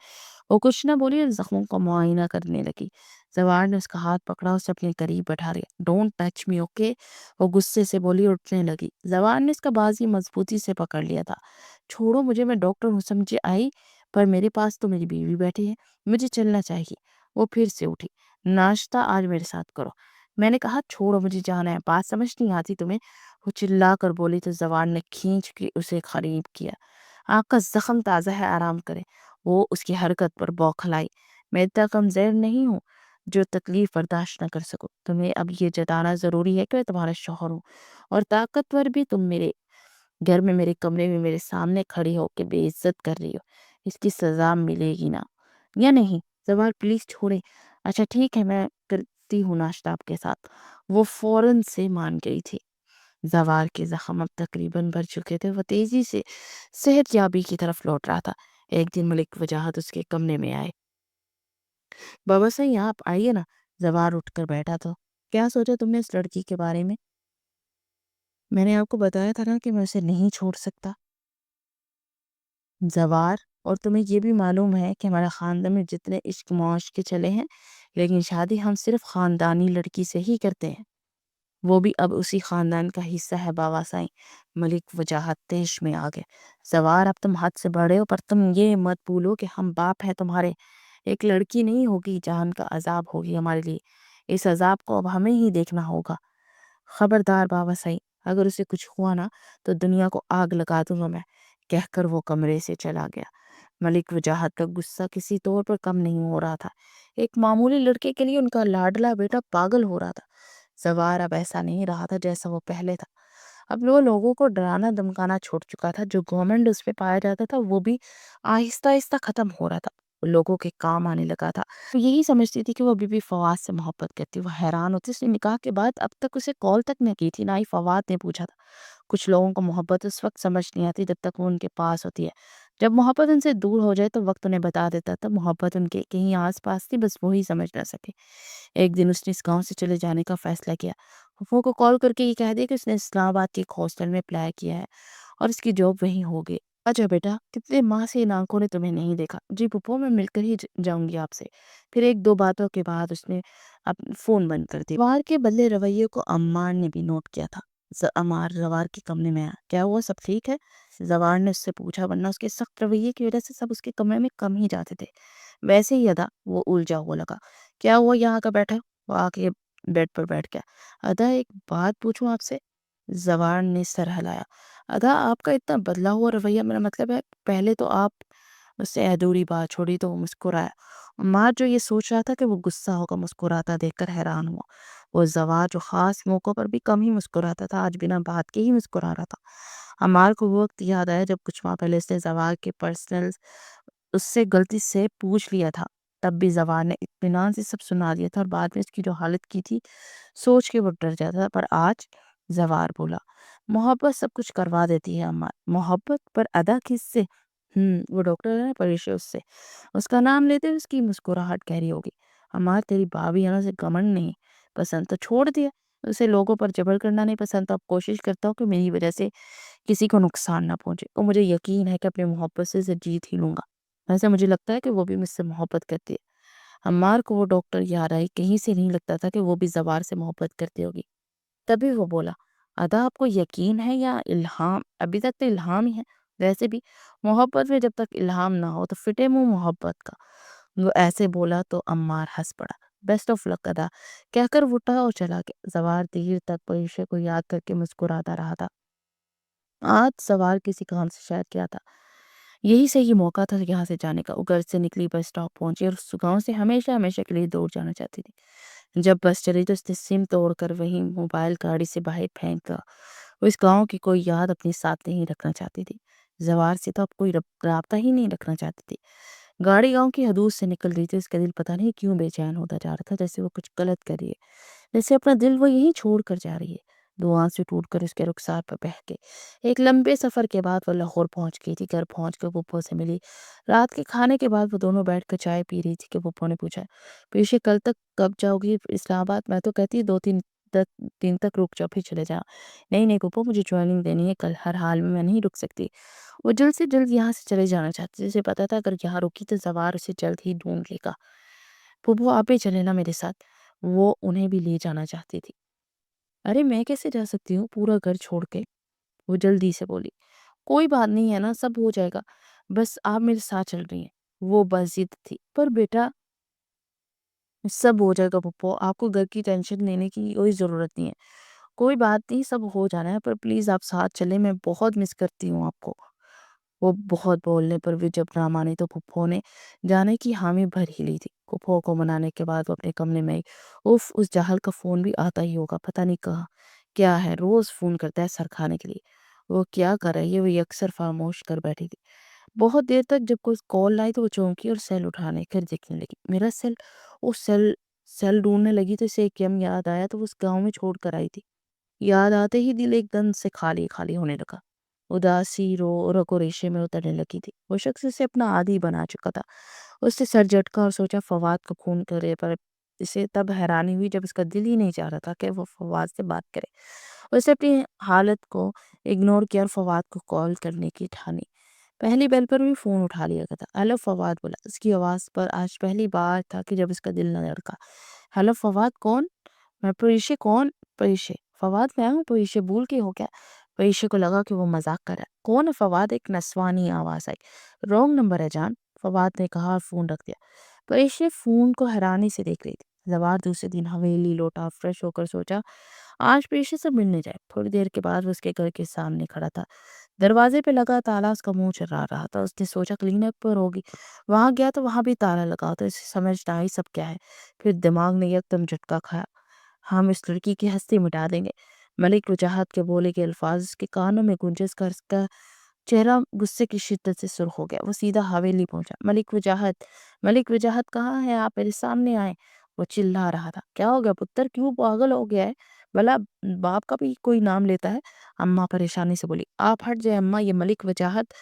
وہ کچھ نہ بولی اور زخموں کا معائنہ کرنے لگی۔ زوار نے اس کا ہاتھ پکڑا، اسے اپنے قریب بٹھا لیا۔ Don't touch me, okay? وہ غصے سے بولی اور اٹھنے لگی۔ زوار نے اس کا بازی مضبوطی سے پکڑ لیا تھا۔ چھوڑو مجھے، میں ڈاکٹر ہوں سمجھے آئی، پر میرے پاس تو میری بیوی بیٹھی ہے، مجھے چلنا چاہیے۔ وہ پھر سے اٹھی۔ ناشتہ آج میرے ساتھ کرو، میں نے کہا چھوڑو مجھے جانا ہے، بات سمجھ نہیں آتی تمہیں؟ وہ چلا کر بولی تو زوار نے کھینچ کے اسے قریب کیا۔ آپ کا زخم تازہ ہے، آرام کرے۔ وہ اس کی حرکت پر بوکھلائی۔ میں اتنا کمزور نہیں ہوں جو تکلیف برداشت نہ کر سکو۔ تمہیں اب یہ جتانا ضروری ہے کہ میں تمہارا شوہر ہوں، اور طاقتور بھی۔ تم میرے گھر میں میرے کمرے میں میرے سامنے کھڑی ہو کے بے عزت کر رہی ہو، اس کی سزا ملے گی نا، یا نہیں؟ زوار پلیز چھوڑے۔ اچھا ٹھیک ہے، میں کرتی ہوں ناشتہ آپ کے ساتھ۔ وہ فوراً سے مان گئی تھی۔ زوار کے زخم اب تقریباً بھر چکے تھے، وہ تیزی سے صحت یابی کی طرف لوٹ رہا تھا۔ ایک دن ملک وجاہت اس کے کمرے میں آئے۔ بابا صحیح آپ آئیے نا۔ زوار اٹھ کر بیٹھا تھا۔ کیا سوچا تم نے اس لڑکی کے بارے میں؟ میں نے آپ کو بتایا تھا نا کہ میں اسے نہیں چھوڑ سکتا۔ زوار، اور تمہیں یہ بھی معلوم ہے کہ ہمارے خاندان میں جتنے عشق معاشقے چلے ہیں، لیکن شادی ہم صرف خاندانی لڑکی سے ہی کرتے ہیں، وہ بھی اب اسی خاندان کا حصہ ہے بابا سائیں۔ ملک وجاہت تیش میں آ گئے۔ زوار، اب تم حد سے بڑھے ہو، پر تم یہ مت بھولو کہ ہم باپ ہیں تمہارے۔ ایک لڑکی نہیں ہوگی، جان کا عذاب ہوگی ہمارے لیے، اس عذاب کو اب ہمیں ہی دیکھنا ہوگا۔ خبردار بابا سائیں، اگر اسے کچھ ہوا نا تو دنیا کو آگ لگا دوں گا میں، کہہ کر وہ کمرے سے چلا گیا۔ ملک وجاہت کا غصہ کسی طور پر کم نہیں ہو رہا تھا۔ ایک معمولی لڑکے کے لیے ان کا لاڈلا بیٹا پاگل ہو رہا تھا۔ زوار اب ایسا نہیں رہا تھا جیسا وہ پہلے تھا۔ اب وہ لوگوں کو ڈرانا دمکانا چھوڑ چکا تھا۔ جو گورنمنٹ اس پہ پایا جاتا تھا وہ بھی آہستہ آہستہ ختم ہو رہا تھا، وہ لوگوں کے کام آنے لگا تھا۔ وہ یہی سمجھتی تھی کہ وہ بی بی فواد سے محبت کرتی۔ وہ حیران ہوتی، اس نے نکاح کے بعد اب تک اسے کال تک نہ کی تھی، نہ ہی فواد نے پوچھا تھا۔ کچھ لوگوں کو محبت اس وقت سمجھ نہیں آتی جب تک وہ ان کے پاس ہوتی ہے، جب محبت ان سے دور ہو جائے تو وقت انہیں بتا دیتا تھا محبت ان کے کہیں آس پاس تھی، بس وہی سمجھ نہ سکے۔ ایک دن اس نے اس گاؤں سے چلے جانے کا فیصلہ کیا۔ پھوپھو کو کال کر کے یہ کہہ دیا کہ اس نے اسلام آباد کے ایک ہاسٹل میں اپلائی کیا ہے اور اس کی جاب وہیں ہوگی۔ اچھا بیٹا، کتنے ماہ سے ان آنکھوں نے تمہیں نہیں دیکھا؟ جی پھوپھو، میں مل کر ہی جاؤں گی آپ سے۔ پھر ایک دو باتوں کے بعد اس نے فون بند کر دیا۔ زوار کے بدلے رویے کو عمار نے بھی نوٹ کیا تھا۔ عمار زوار کے کمرے میں آیا۔ کیا ہوا، سب ٹھیک ہے؟ زوار نے اس سے پوچھا، ورنہ اس کے سخت رویے کی وجہ سے سب اس کے کمرے میں کم ہی جاتے تھے۔ ویسے ہی ادا وہ الجھا ہوا لگا۔ کیا ہوا، یہاں کا بیٹھا؟ وہ آ کے بیڈ پر بیٹھ گیا۔ ادا، ایک بات پوچھوں آپ سے؟ زوار نے سر ہلایا۔ ادا، آپ کا اتنا بدلا ہوا رویہ، میرا مطلب ہے پہلے تو آپ اس سے ادھوری بات چھوڑی تو وہ مسکرایا۔ عمار جو یہ سوچ رہا تھا کہ وہ غصہ ہوگا، مسکراتا دیکھ کر حیران ہوا۔ وہ زوار جو خاص موقعوں پر بھی کم ہی مسکراتا تھا، آج بنا بات کے ہی مسکرا رہا تھا۔ عمار کو وہ وقت یاد آیا جب کچھ ماہ پہلے اس نے زوار کے پرسنل اس سے غلطی سے پوچھ لیا تھا۔ تب بھی زوار نے اطمینان سے سب سنا دیا تھا اور بعد میں اس کی جو حالت کی تھی سوچ کے وہ ڈر جاتا تھا۔ پر آج زوار بولا، محبت سب کچھ کروا دیتی ہے عمار۔ محبت؟ پر ادا کس سے؟ وہ ڈاکٹر ہے نا پریشے، اس سے۔ اس کا نام لیتے اس کی مسکراہٹ گہری ہوگی۔ عمار، تیری بھابھی ہے نا، اسے گھمنڈ نہیں پسند تو چھوڑ دیا۔ اسے لوگوں پر جبر کرنا نہیں پسند، تو اب کوشش کرتا ہوں کہ میری وجہ سے کسی کو نقصان نہ پہنچے۔ اور مجھے یقین ہے کہ اپنی محبت سے جیت ہی لوں گا۔ ویسے مجھے لگتا ہے کہ وہ بھی مجھ سے محبت کرتی ہے۔ عمار کو وہ ڈاکٹر یاد آئی، کہیں سے نہیں لگتا تھا کہ وہ بھی زوار سے محبت کرتی ہوگی۔ تبھی وہ بولا، ادا آپ کو یقین ہے یا الہام؟ ابھی تک تو الہام ہی ہے۔ ویسے بھی محبت میں جب تک الہام نہ ہو تو فٹے منہ محبت کا۔ وہ ایسے بولا تو عمار ہنس پڑا۔ بیسٹ آف لک ادا کہہ کر وہ اٹھا اور چلا گیا۔ زوار دیر تک پریشے کو یاد کر کے مسکراتا رہا تھا۔ آج سوار کسی کام سے شاید کیا تھا، یہی صحیح موقع تھا یہاں سے جانے کا۔ وہ گھر سے نکلی، بس اسٹاپ پہنچی اور اس گاؤں سے ہمیشہ ہمیشہ کے لیے دور جانا چاہتی تھی۔ جب بس چلی تو اس نے سم توڑ کر وہیں موبائل گاڑی سے باہر پھینک دیا۔ وہ اس گاؤں کی کوئی یاد اپنے ساتھ نہیں رکھنا چاہتی تھی۔ زوار سے تو اب کوئی رابطہ ہی نہیں رکھنا چاہتی تھی۔ گاڑی گاؤں کی حدود سے نکل رہی تھی، اس کا دل پتہ نہیں کیوں بے چین ہوتا جا رہا تھا، جیسے وہ کچھ غلط کر رہی ہے، جیسے اپنا دل وہ یہیں چھوڑ کر جا رہی ہے۔ دو آنسو ٹوٹ کر اس کے رخسار پر بہہ گئے۔ ایک لمبے سفر کے بعد وہ لاہور پہنچ گئی تھی۔ گھر پہنچ کر پھوپھو سے ملی۔ رات کے کھانے کے بعد وہ دونوں بیٹھ کر چائے پی رہی تھی کہ پھوپھو نے پوچھا، پیشے کل تک کب جاؤ گی اسلام آباد؟ میں تو کہتی 2-3 دن تک رک جاؤ پھر چلے جاؤ۔ نہیں نہیں پھوپھو، مجھے جوائننگ دینی ہے کل، ہر حال میں نہیں رک سکتی۔ وہ جلد سے جلد یہاں سے چلے جانا چاہتی، جسے پتا تھا اگر یہاں رکی تو زوار اسے جلد ہی ڈھونڈ لے گا۔ پھوپھو آپ بھی چلے نا میرے ساتھ، وہ انہیں بھی لے جانا چاہتی تھی۔ ارے میں کیسے جا سکتی ہوں پورا گھر چھوڑ کے؟ وہ جلدی سے بولی۔ کوئی بات نہیں ہے نا، سب ہو جائے گا، بس آپ میرے ساتھ چل رہی ہیں۔ وہ بس ضد تھی۔ پر بیٹا سب ہو جائے گا پھوپھو، آپ کو گھر کی ٹینشن لینے کی کوئی ضرورت نہیں ہے۔ کوئی بات نہیں، سب ہو جانا ہے، پر پلیز آپ ساتھ چلیں، میں بہت مس کرتی ہوں آپ کو۔ وہ بہت بولنے پر بھی جب نہ مانی تو پھوپھو نے جانے کی حامی بھر ہی لی تھی۔ پھوپھو کو منانے کے بعد وہ اپنے کمرے میں اس جاہل کا فون بھی آتا ہی ہوگا، پتہ نہیں کہاں کیا ہے، روز فون کرتا ہے سر کھانے کے لیے۔ وہ کیا کر رہی ہے؟ وہ اکثر خاموش کر بیٹھی تھی۔ بہت دیر تک جب کوئی کال آئی تو وہ چونکی اور سیل اٹھانے پھر دیکھنے لگی۔ میرا سیل؟ وہ سیل ڈھونڈنے لگی تو اسے ایک یم یاد آیا تو وہ اس گاؤں میں چھوڑ کر آئی تھی۔ یاد آتے ہی دل ایک دم سے خالی خالی ہونے لگا۔ اداسی رگو ریشے میں اترنے لگی تھی۔ وہ شخص اسے اپنا عادی بنا چکا تھا۔ اس نے سر جھٹکا اور سوچا فواد کو فون کرے، پر اسے تب حیرانی ہوئی جب اس کا دل ہی نہیں چاہ رہا تھا کہ وہ فواد سے بات کرے۔ اس نے اپنی حالت کو اگنور کیا اور فواد کو کال کرنے کی ٹھانی۔ پہلی بیل پر بھی فون اٹھا لیا گیا تھا۔ ہیلو فواد بولا۔ اس کی آواز پر آج پہلی بار تھا کہ جب اس کا دل نہ دھڑکا۔ ہیلو فواد، کون؟ میں پریشے۔ کون؟ پریشے۔ فواد میں ہوں، پریشے بھول کے ہو کیا؟ پریشے کو لگا کہ وہ مذاق کر رہا ہے۔ کون ہے فواد؟ ایک نسوانی آواز آئی۔ رونگ نمبر ہے جان، فواد نے کہا اور فون رکھ دیا۔ پریشے فون کو حیرانی سے دیکھ رہی تھی۔ زوار دوسرے دن حویلی لوٹا، فریش ہو کر سوچا آج پریشے سے ملنے جائے۔ تھوڑی دیر کے بعد وہ اس کے گھر کے سامنے کھڑا تھا۔ دروازے پہ لگا تالا اس کا منہ چرا رہا تھا۔ اس نے سوچا کلین اپ پر ہوگی۔ وہاں گیا تو وہاں بھی تالا لگا، تو اسے سمجھ نہ آئی سب کیا ہے۔ پھر دماغ نے یکدم جھٹکا کھایا، ہم اس لڑکی کی ہستی مٹا دیں گے۔ ملک وجاہت کے بولے کے الفاظ اس کے کانوں میں گونجے، اس کا چہرہ غصے کی شدت سے سرخ ہو گیا۔ وہ سیدھا حویلی پہنچا۔ ملک وجاہت، ملک وجاہت کہاں ہے؟ آپ میرے سامنے آئے۔ وہ چلا رہا تھا۔ کیا ہو گیا پتر، کیوں پاگل ہو گیا ہے؟ بھلا باپ کا بھی کوئی نام لیتا ہے؟ اماں پریشانی سے بولی۔ آپ ہٹ جائے اماں، یہ ملک وجاہت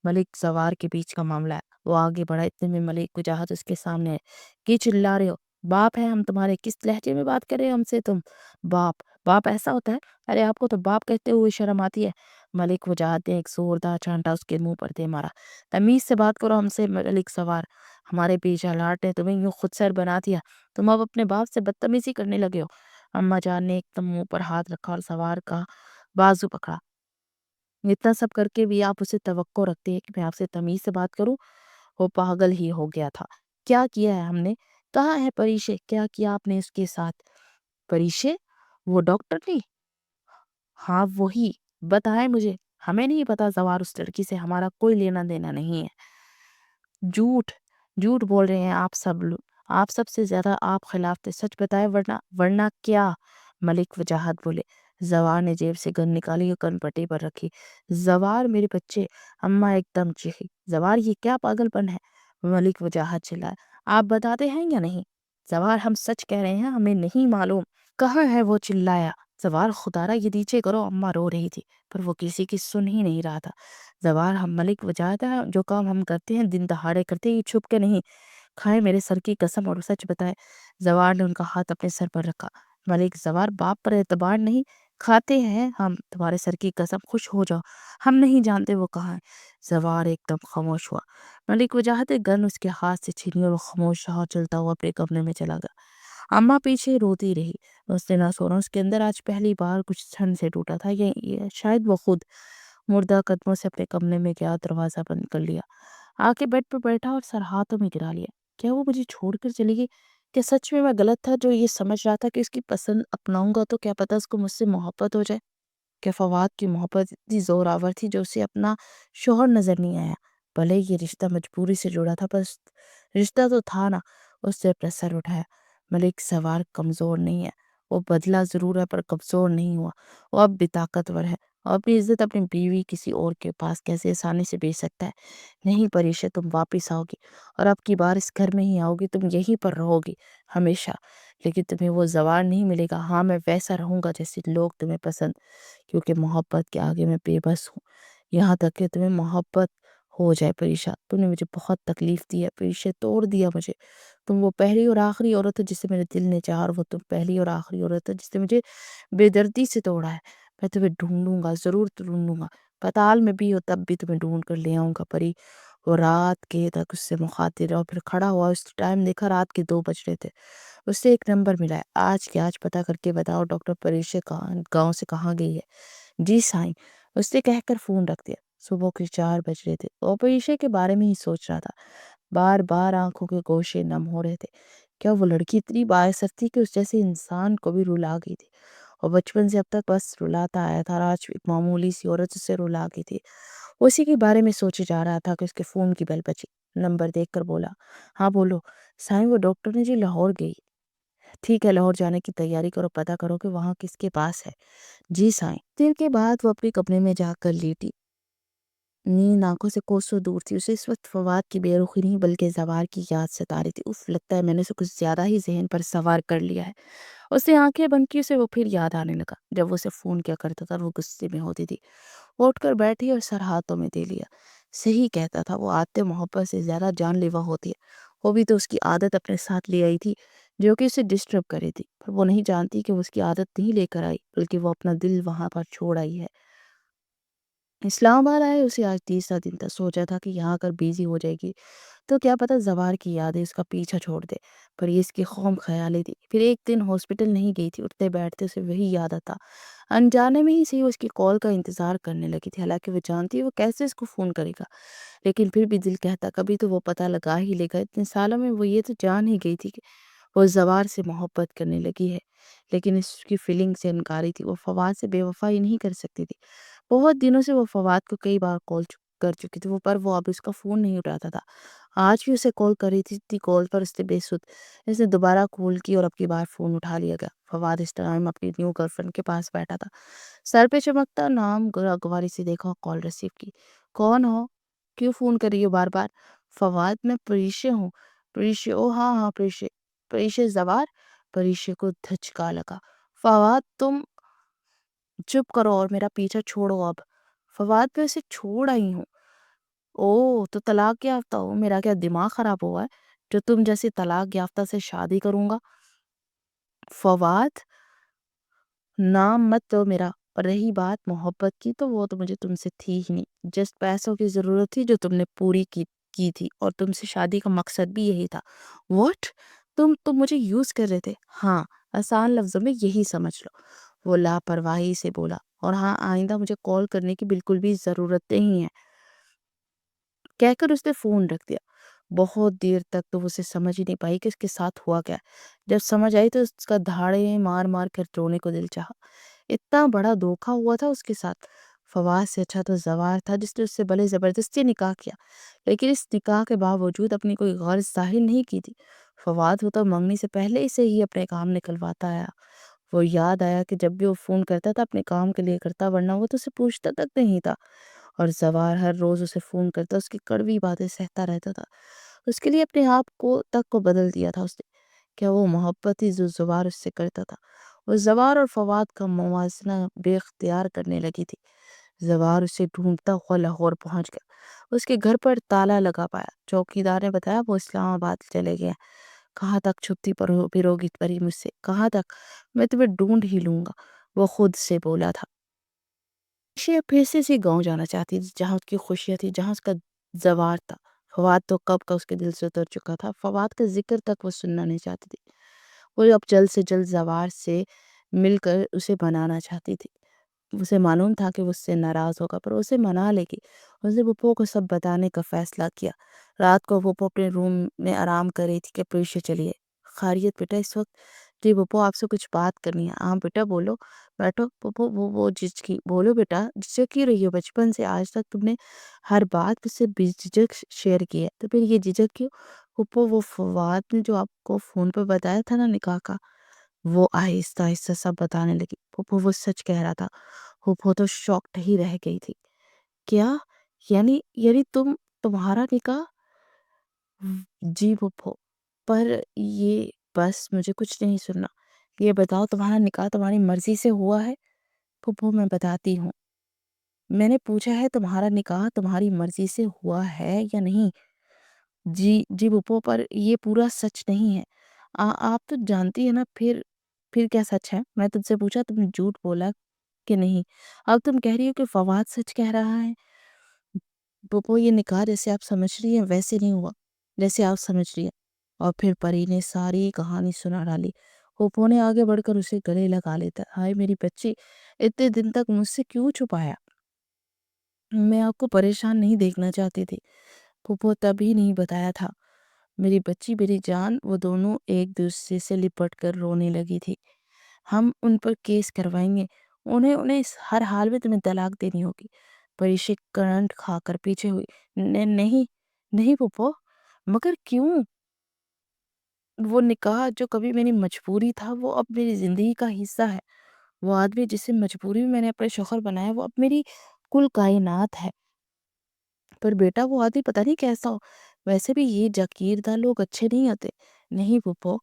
ملک زوار کے بیچ کا معاملہ ہے۔ وہ آگے بڑھا، اتنے میں ملک وجاہت اس کے سامنے ہے۔ کی چلا رہے ہو؟ باپ ہے ہم تمہارے، کس لہجے میں بات کر رہے ہو ہم سے تم؟ باپ؟ باپ ایسا ہوتا ہے؟ ارے آپ کو تو باپ کہتے ہوئے شرم آتی ہے؟ ملک وجاہت نے ایک زوردار چانٹا اس کے منہ پر دے مارا۔ تمیز سے بات کرو ہم سے ملک زوار، ہمارے پیچھا لاٹ نے تمہیں یوں خود سر بنا دیا، تم اب اپنے باپ سے بدتمیزی کرنے لگے ہو۔ اماں جان نے ایک دم منہ پر ہاتھ رکھا اور زوار کا بازو پکڑا۔ اتنا سب کر کے بھی آپ اسے توقع رکھتے ہیں کہ میں آپ سے تمیز سے بات کروں؟ وہ پاگل ہی ہو گیا تھا۔ کیا کیا ہے ہم نے؟ کہاں ہے پریشے؟ کیا کیا آپ نے اس کے ساتھ؟ پریشے؟ وہ ڈاکٹر نہیں؟ ہاں وہی، بتائیں مجھے۔ ہمیں نہیں پتا زوار، اس لڑکی سے ہمارا کوئی لینا دینا نہیں ہے۔ جھوٹ جھوٹ بول رہے ہیں آپ سب لوگ، آپ سب سے زیادہ آپ خلاف تھے، سچ بتائے ورنہ کیا؟ ملک وجاہت بولے۔ زوار نے جیب سے گن نکالی اور کن پٹی پر رکھی۔ زوار میرے بچے، اماں ایک دم چیخی۔ زوار یہ کیا پاگل پن ہے؟ ملک وجاہت چلائے۔ آپ بتاتے ہیں یا نہیں؟ زوار ہم سچ کہہ رہے ہیں، ہمیں نہیں معلوم۔ کہاں ہے وہ؟ چلایا زوار۔ خدارا یہ نیچے کرو، اماں رو رہی تھی پر وہ کسی کی سن ہی نہیں رہا تھا۔ زوار ہم ملک وجاہت ہے، جو کام ہم کرتے ہیں دن دہاڑے کرتے ہیں، یہ چھپ کے نہیں۔ کھائے میرے سر کی قسم اور سچ بتائے۔ زوار نے ان کا ہاتھ اپنے سر پر رکھا۔ ملک زوار باپ پر اعتبار نہیں؟ کھاتے ہیں ہم تمہارے سر کی قسم، خوش ہو جاؤ، ہم نہیں جانتے وہ کہاں ہے۔ زوار ایک دم خاموش ہوا۔ ملک وجاہت گن اس کے ہاتھ سے چھینی اور وہ خاموش رہا، چلتا ہوا اپنے کمرے میں چلا گیا۔ اماں پیچھے روتی رہی۔ اس نے نہ سونا، اس کے اندر آج پہلی بار کچھ ٹھنڈ سے ٹوٹا تھا، یہ شاید وہ خود مردہ قدموں سے اپنے کمرے میں گیا، دروازہ بند کر لیا، آ کے بیڈ پر بیٹھا اور سر ہاتھوں میں گرا لیا۔ کیا وہ مجھے چھوڑ کر چلی گئی؟ کیا سچ میں غلط تھا جو یہ سمجھ رہا تھا کہ اس کی پسند اپناؤں گا تو کیا پتہ اس کو مجھ سے محبت ہو جائے؟ کہ فواد کی محبت اتنی زور آور تھی جو اسے اپنا شوہر نظر نہیں آیا؟ بھلے یہ رشتہ مجبوری سے جڑا تھا، بس رشتہ تو تھا نا۔ اس نے اپنا سر اٹھایا۔ ملک زوار کمزور نہیں ہے، وہ بدلا ضرور ہے پر کمزور نہیں ہوا۔ وہ اب بھی طاقتور ہے، اور اپنی عزت اپنی بیوی کسی اور کے پاس کیسے آسانی سے بیچ سکتا ہے؟ نہیں پریشا، تم واپس آؤ گی اور اب کی بار اس گھر میں ہی آؤ گی، تم یہیں پر رہو گی ہمیشہ، لیکن تمہیں وہ زوار نہیں ملے گا۔ ہاں میں ویسا رہوں گا جیسے لوگ تمہیں پسند، کیونکہ محبت کے آگے میں بے بس ہوں، یہاں تک کہ تمہیں محبت ہو جائے۔ پریشا تم نے مجھے بہت تکلیف دی ہے، پریشا توڑ دیا مجھے۔ تم وہ پہلی اور آخری عورت ہے جسے میرے دل نے چاہا، اور وہ تم پہلی اور آخری عورت ہے جس نے مجھے بے دردی سے توڑا ہے۔ میں تمہیں ڈھونڈوں گا، ضرور ڈھونڈوں گا، پتال میں بھی ہو تب بھی تمہیں ڈھونڈ کر لے آؤں گا پری۔ وہ رات کے تک اس سے مخاطب رہا، پھر کھڑا ہوا، اس ٹائم دیکھا رات کے 2 بج رہے تھے۔ اس سے ایک نمبر ملا ہے، آج کے آج پتہ کر کے بتاؤ ڈاکٹر پریشا گاؤں سے کہاں گئی ہے؟ جی سائیں، اس نے کہہ کر فون رکھ دیا۔ صبح کے 4 بج رہے تھے، وہ پریشا کے بارے میں ہی سوچ رہا تھا، بار بار آنکھوں کے گوشے نم ہو رہے تھے۔ کیا وہ لڑکی اتنی باعث تھی کہ اس جیسے انسان کو بھی رلا گئی تھی؟ اور بچپن سے اب تک بس رلاتا آیا تھا، اور آج ایک معمولی سی عورت اسے رلا گئی تھی۔ اسی کے بارے میں سوچے جا رہا تھا کہ اس کے فون کی بیل بجی۔ نمبر دیکھ کر بولا، ہاں بولو۔ سائیں وہ ڈاکٹر نے جی لاہور گئی۔ ٹھیک ہے، لاہور جانے کی تیاری کرو، پتہ کرو کہ وہاں کس کے پاس ہے۔ جی سائیں۔ دیر کے بعد وہ اپنے کمرے میں جا کر لیٹی، نیند آنکھوں سے کوسوں دور تھی۔ اسے اس وقت فواد کی بے رخی نہیں بلکہ زوار کی یاد ستا رہی تھی۔ اف، لگتا ہے میں نے اسے کچھ زیادہ ہی ذہن پر سوار کر لیا ہے۔ اس نے آنکھیں بند کی، اسے وہ پھر یاد آنے لگا جب وہ اسے فون کیا کرتا تھا، وہ غصے میں ہوتی تھی۔ اٹھ کر بیٹھی اور سر ہاتھوں میں دے لیا۔ صحیح کہتا تھا، وہ عادت محبت سے زیادہ جان لیوا ہوتی ہے۔ وہ بھی تو اس کی عادت اپنے ساتھ لے آئی تھی جو کہ اسے ڈسٹرب کرے تھی، پر وہ نہیں جانتی کہ وہ اس کی عادت نہیں لے کر آئی بلکہ وہ اپنا دل وہاں پر چھوڑ آئی ہے۔ اسلام آباد آئے اسے آج تیسرا دن تھا۔ سوچا تھا کہ یہاں کر بیزی ہو جائے گی تو کیا پتہ زوار کی یادیں اس کا پیچھا چھوڑ دے، پر یہ اس کی خام خیالی تھی۔ پھر ایک دن ہاسپٹل نہیں گئی تھی، اٹھتے بیٹھتے اسے وہی یاد آتا، انجانے میں ہی صحیح وہ اس کی کال کا انتظار کرنے لگی تھی، حالانکہ وہ جانتی ہے وہ کیسے اس کو فون کرے گا، لیکن پھر بھی دل کہتا کبھی تو وہ پتہ لگا ہی لے گا۔ اتنے سالوں میں وہ یہ تو جان ہی گئی تھی کہ وہ زوار سے محبت کرنے لگی ہے، لیکن اس کی فیلنگ سے انکاری تھی۔ وہ فواد سے بے وفائی نہیں کر سکتی تھی۔ بہت دنوں سے وہ فواد کو کئی بار کال کر چکی تھی، پر وہ اب اس کا فون نہیں اٹھاتا تھا۔ آج بھی اسے کال کر رہی تھی، کال پر اس نے بے سود اس نے دوبارہ کال کی اور اب کی بار فون اٹھا لیا گیا۔ فواد اس ٹائم اپنی نیو گرل فرینڈ کے پاس بیٹھا تھا، سر پہ چمکتا نام گواری سے دیکھا، کال ریسیو کی۔ کون ہو؟ کیوں فون کر رہی ہو بار بار؟ فواد، میں پریشا ہوں۔ پریشا؟ او ہاں ہاں پریشا۔ پریشا زوار؟ پریشا کو دھچکا لگا۔ فواد تم چپ کرو اور میرا پیچھا چھوڑو اب۔ فواد، میں اسے چھوڑ آئی ہوں۔ اوہ تو طلاق یافتہ ہو، میرا کیا دماغ خراب ہوا ہے جو تم جیسی طلاق یافتہ سے شادی کروں گا؟ فواد، نام مت لو میرا، اور رہی بات محبت کی تو وہ تو مجھے تم سے تھی ہی نہیں، جس پیسوں کی ضرورت تھی جو تم نے پوری کی تھی، اور تم سے شادی کا مقصد بھی یہی تھا۔ واٹ؟ تم مجھے یوز کر رہے تھے؟ ہاں، آسان لفظوں میں یہی سمجھ لو، وہ لاپرواہی سے بولا۔ اور ہاں، آئندہ مجھے کال کرنے کی بالکل بھی ضرورت نہیں ہے، کہہ کر اس نے فون رکھ دیا۔ بہت دیر تک تو وہ اسے سمجھ ہی نہیں پائی کہ اس کے ساتھ ہوا کیا ہے۔ جب سمجھ آئی تو اس کا دھاڑے مار مار کر رونے کو دل چاہا، اتنا بڑا دھوکا ہوا تھا اس کے ساتھ۔ فواز سے اچھا تو زوار تھا جس نے اس سے بڑے زبردستی نکاح کیا، لیکن اس نکاح کے باوجود اپنی کوئی غرض ظاہر نہیں کی تھی۔ فواد وہ تو منگنی سے پہلے ہی سے ہی اپنے کام نکلواتا آیا۔ وہ یاد آیا کہ جب بھی وہ فون کرتا تھا اپنے کام کے لیے کرتا، ورنہ وہ تو اسے پوچھتا تک نہیں تھا۔ اور زوار ہر روز اسے فون کرتا، اس کی کڑوی باتیں سہتا رہتا تھا۔ اس کے لیے اپنے آپ کو بدل دیا تھا اس نے۔ کیا وہ محبت ہی جو زوار اس سے کرتا تھا؟ وہ زوار اور فواد کا موازنہ بے اختیار کرنے لگی تھی۔ زوار اسے ڈھونڈتا ہوا لاہور پہنچ گیا، اس کے گھر پر تالا لگا پایا۔ چوکیدار نے بتایا وہ اسلام آباد چلے گئے ہیں۔ کہاں تک چھپتی پھروگی پری مجھ سے؟ کہاں تک؟ میں تمہیں ڈھونڈ ہی لوں گا، وہ خود سے بولا تھا۔ شیع پھر سے اسی گاؤں جانا چاہتی تھی جہاں اس کی خوشیاں تھی، جہاں اس کا زوار تھا۔ فواد تو کب کا اس کے دل سے اتر چکا تھا، فواد کا ذکر تک وہ سننا نہیں چاہتی تھی۔ وہ اب جلد سے جلد زوار سے مل کر اسے منانا چاہتی تھی۔ اسے معلوم تھا کہ وہ اس سے ناراض ہوگا، پر اسے منا لے گی۔ اس نے پھپھو کو سب بتانے کا فیصلہ کیا۔ رات کو پھپھو اپنے روم میں آرام کر رہی تھی کہ پریشا چلیے۔ خیریت بیٹا اس وقت؟ جی پھپھو آپ سے کچھ بات کرنی ہے۔ ہاں بیٹا بولو، بیٹھو۔ پھپھو وہ جھجکی، بولو بیٹا، جھجک ہی رہی ہو، بچپن سے آج تک تم نے ہر بات مجھ سے بے جھجک شیئر کی ہے، تو پھر یہ جھجک کیوں؟ پھپھو وہ فواد نے جو آپ کو فون پہ بتایا تھا نا نکاح کا، وہ آہستہ آہستہ سب بتانے لگی۔ پھپھو وہ سچ کہہ رہا تھا۔ پھپھو تو شاکڈ ہی رہ گئی تھی۔ کیا؟ یعنی تمہارا نکاح؟ جی پھپھو، پر یہ بس مجھے کچھ نہیں سننا، یہ بتاؤ تمہارا نکاح تمہاری مرضی سے ہوا ہے؟ پھپھو میں بتاتی ہوں، میں نے پوچھا ہے تمہارا نکاح تمہاری مرضی سے ہوا ہے یا نہیں؟ جی پھپھو، پر یہ پورا سچ نہیں ہے۔ آپ تو جانتی ہے نا، پھر کیا سچ ہے؟ میں تجھ سے پوچھا، تم نے جھوٹ بولا کہ نہیں؟ اب تم کہہ رہی ہو کہ فواد سچ کہہ رہا ہے۔ پھپھو یہ نکاح جیسے آپ سمجھ رہی ہیں ویسے نہیں ہوا جیسے آپ سمجھ رہی ہیں۔ اور پھر پری نے ساری کہانی سنا ڈالی۔ پھپھو نے آگے بڑھ کر اسے گلے لگا لیتا، ہائے میری بچی، اتنے دن تک مجھ سے کیوں چھپایا؟ میں آپ کو پریشان نہیں دیکھنا چاہتی تھی، پھپھو تب ہی نہیں بتایا تھا۔ میری بچی، میری جان، وہ دونوں ایک دوسرے سے لپٹ کر رونے لگی تھی۔ ہم ان پر کیس کروائیں گے، انہیں ہر حال میں تمہیں طلاق دینی ہوگی۔ پریشی کرنٹ کھا کر پیچھے ہوئی۔ نہیں نہیں پھپھو، مگر کیوں؟ وہ نکاح جو کبھی میری مجبوری تھا وہ اب میری زندگی کا حصہ ہے۔ وہ آدمی جسے مجبوری میں نے اپنے شوہر بنایا وہ اب میری کل کائنات ہے۔ پر بیٹا وہ آدمی پتہ نہیں کیسا ہو، ویسے بھی یہ جاگیردار لوگ اچھے نہیں ہوتے۔ نہیں پھپھو،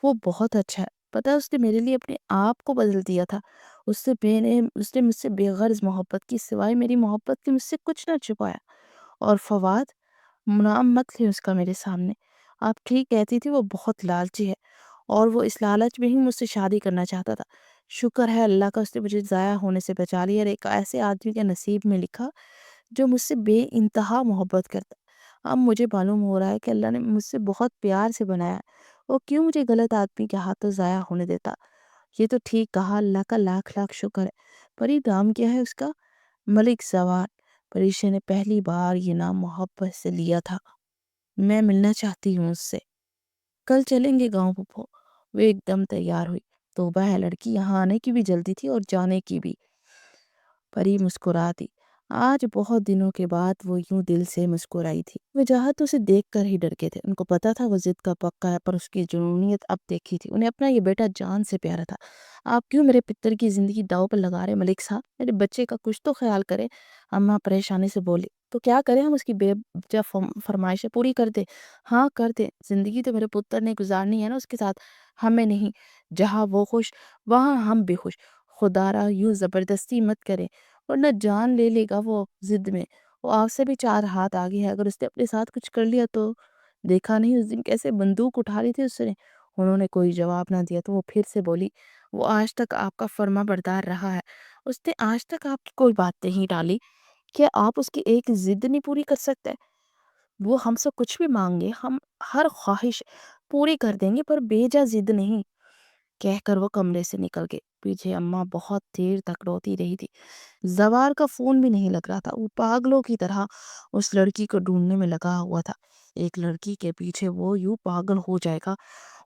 وہ بہت اچھا ہے، پتہ اس نے میرے لیے اپنے آپ کو بدل دیا تھا۔ اس نے مجھ سے بے غرض محبت کی، سوائے میری محبت کے مجھ سے کچھ نہ چھپایا۔ اور فواد، نام مت لے اس کا میرے سامنے۔ آپ ٹھیک کہتی تھی، وہ بہت لالچی ہے، اور وہ اس لالچ میں ہی مجھ سے شادی کرنا چاہتا تھا۔ شکر ہے اللہ کا، اس نے مجھے ضائع ہونے سے بچا لیا اور ایک ایسے آدمی کے نصیب میں لکھا جو مجھ سے بے انتہا محبت کرتا۔ اب مجھے معلوم ہو رہا ہے کہ اللہ نے مجھ سے بہت پیار سے بنایا ہے، وہ کیوں مجھے غلط آدمی کے ہاتھوں ضائع ہونے دیتا۔ یہ تو ٹھیک کہا، اللہ کا لاکھ لاکھ شکر ہے۔ پری نام کیا ہے اس کا؟ ملک زوار۔ پریشا نے پہلی بار یہ نام محبت سے لیا تھا۔ میں ملنا چاہتی ہوں اس سے۔ کل چلیں گے گاؤں پھپھو۔ وہ ایک دم تیار ہوئی۔ توبہ ہے، لڑکی یہاں آنے کی بھی جلدی تھی اور جانے کی بھی۔ پری مسکرا دی۔ آج بہت دنوں کے بعد وہ یوں دل سے مسکرائی تھی۔ وجاہت اسے دیکھ کر ہی ڈر گئے تھے، ان کو پتا تھا وہ ضد کا پکا ہے، پر اس کی جنونیت اب دیکھی تھی۔ انہیں اپنا یہ بیٹا جان سے پیارا تھا۔ آپ کیوں میرے پتر کی زندگی داؤ پر لگا رہے ملک صاحب؟ میرے بچے کا کچھ تو خیال کریں۔ اماں پریشانی سے بولی۔ تو کیا کریں، ہم اس کی بے جا فرمائشیں پوری کر دیں؟ ہاں کر دیں، زندگی تو میرے پتر نے گزارنی ہے نا اس کے ساتھ، ہمیں نہیں۔ جہاں وہ خوش وہاں ہم بھی خوش۔ خدا را یوں زبردستی مت کریں ورنہ جان لے لے گا وہ ضد میں۔ وہ آپ سے بھی 4 ہاتھ آگے ہے، اگر اس نے اپنے ساتھ کچھ کر لیا تو؟ دیکھا نہیں اس دن کیسے بندوق اٹھا لی تھی اس نے؟ انہوں نے کوئی جواب نہ دیا تو وہ پھر سے بولی، وہ آج تک آپ کا فرما بردار رہا ہے، اس نے آج تک آپ کی کوئی بات نہیں ٹالی، کیا آپ اس کی ایک ضد نہیں پوری کر سکتے؟ وہ ہم سے کچھ بھی مانگے ہم ہر خواہش پوری کر دیں گے، پر بیجا ضد نہیں، کہہ کر وہ کمرے سے نکل گئے۔ پیچھے اماں بہت دیر تک روتی رہی تھی۔ زوار کا فون بھی نہیں لگ رہا تھا، وہ پاگلوں کی طرح اس لڑکی کو ڈھونڈنے میں لگا ہوا تھا۔ ایک لڑکی کے پیچھے وہ یوں پاگل ہو جائے گا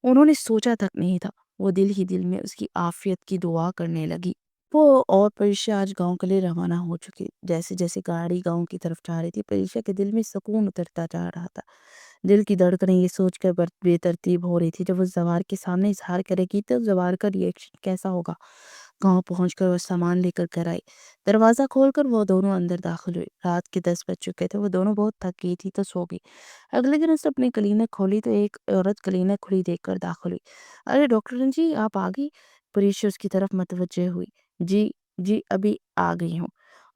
انہوں نے سوچا تک نہیں تھا۔ وہ دل ہی دل میں اس کی عافیت کی دعا کرنے لگی۔ وہ اور پریشا آج گاؤں کے لیے روانہ ہو چکی۔ جیسے جیسے گاڑی گاؤں کی طرف جا رہی تھی، پریشا کے دل میں سکون اترتا جا رہا تھا۔ دل کی دھڑکنیں یہ سوچ کر بے ترتیب ہو رہی تھی، جب وہ زوار کے سامنے اظہار کرے گی تو زوار کا ری ایکشن کیسا ہوگا۔ گاؤں پہنچ کر وہ سامان لے کر گھر آئی۔ دروازہ کھول کر وہ دونوں اندر داخل ہوئے۔ رات کے 10 بج چکے تھے، وہ دونوں بہت تھک گئی تھی تو سو گئی۔ اگلے دن اس نے اپنی کلینک کھولی تو ایک عورت کلینک کھلی دیکھ کر داخل ہوئی۔ ارے ڈاکٹر جی آپ آ گئی؟ پریشا اس کی طرف متوجہ ہوئی۔ جی جی ابھی آ گئی ہوں۔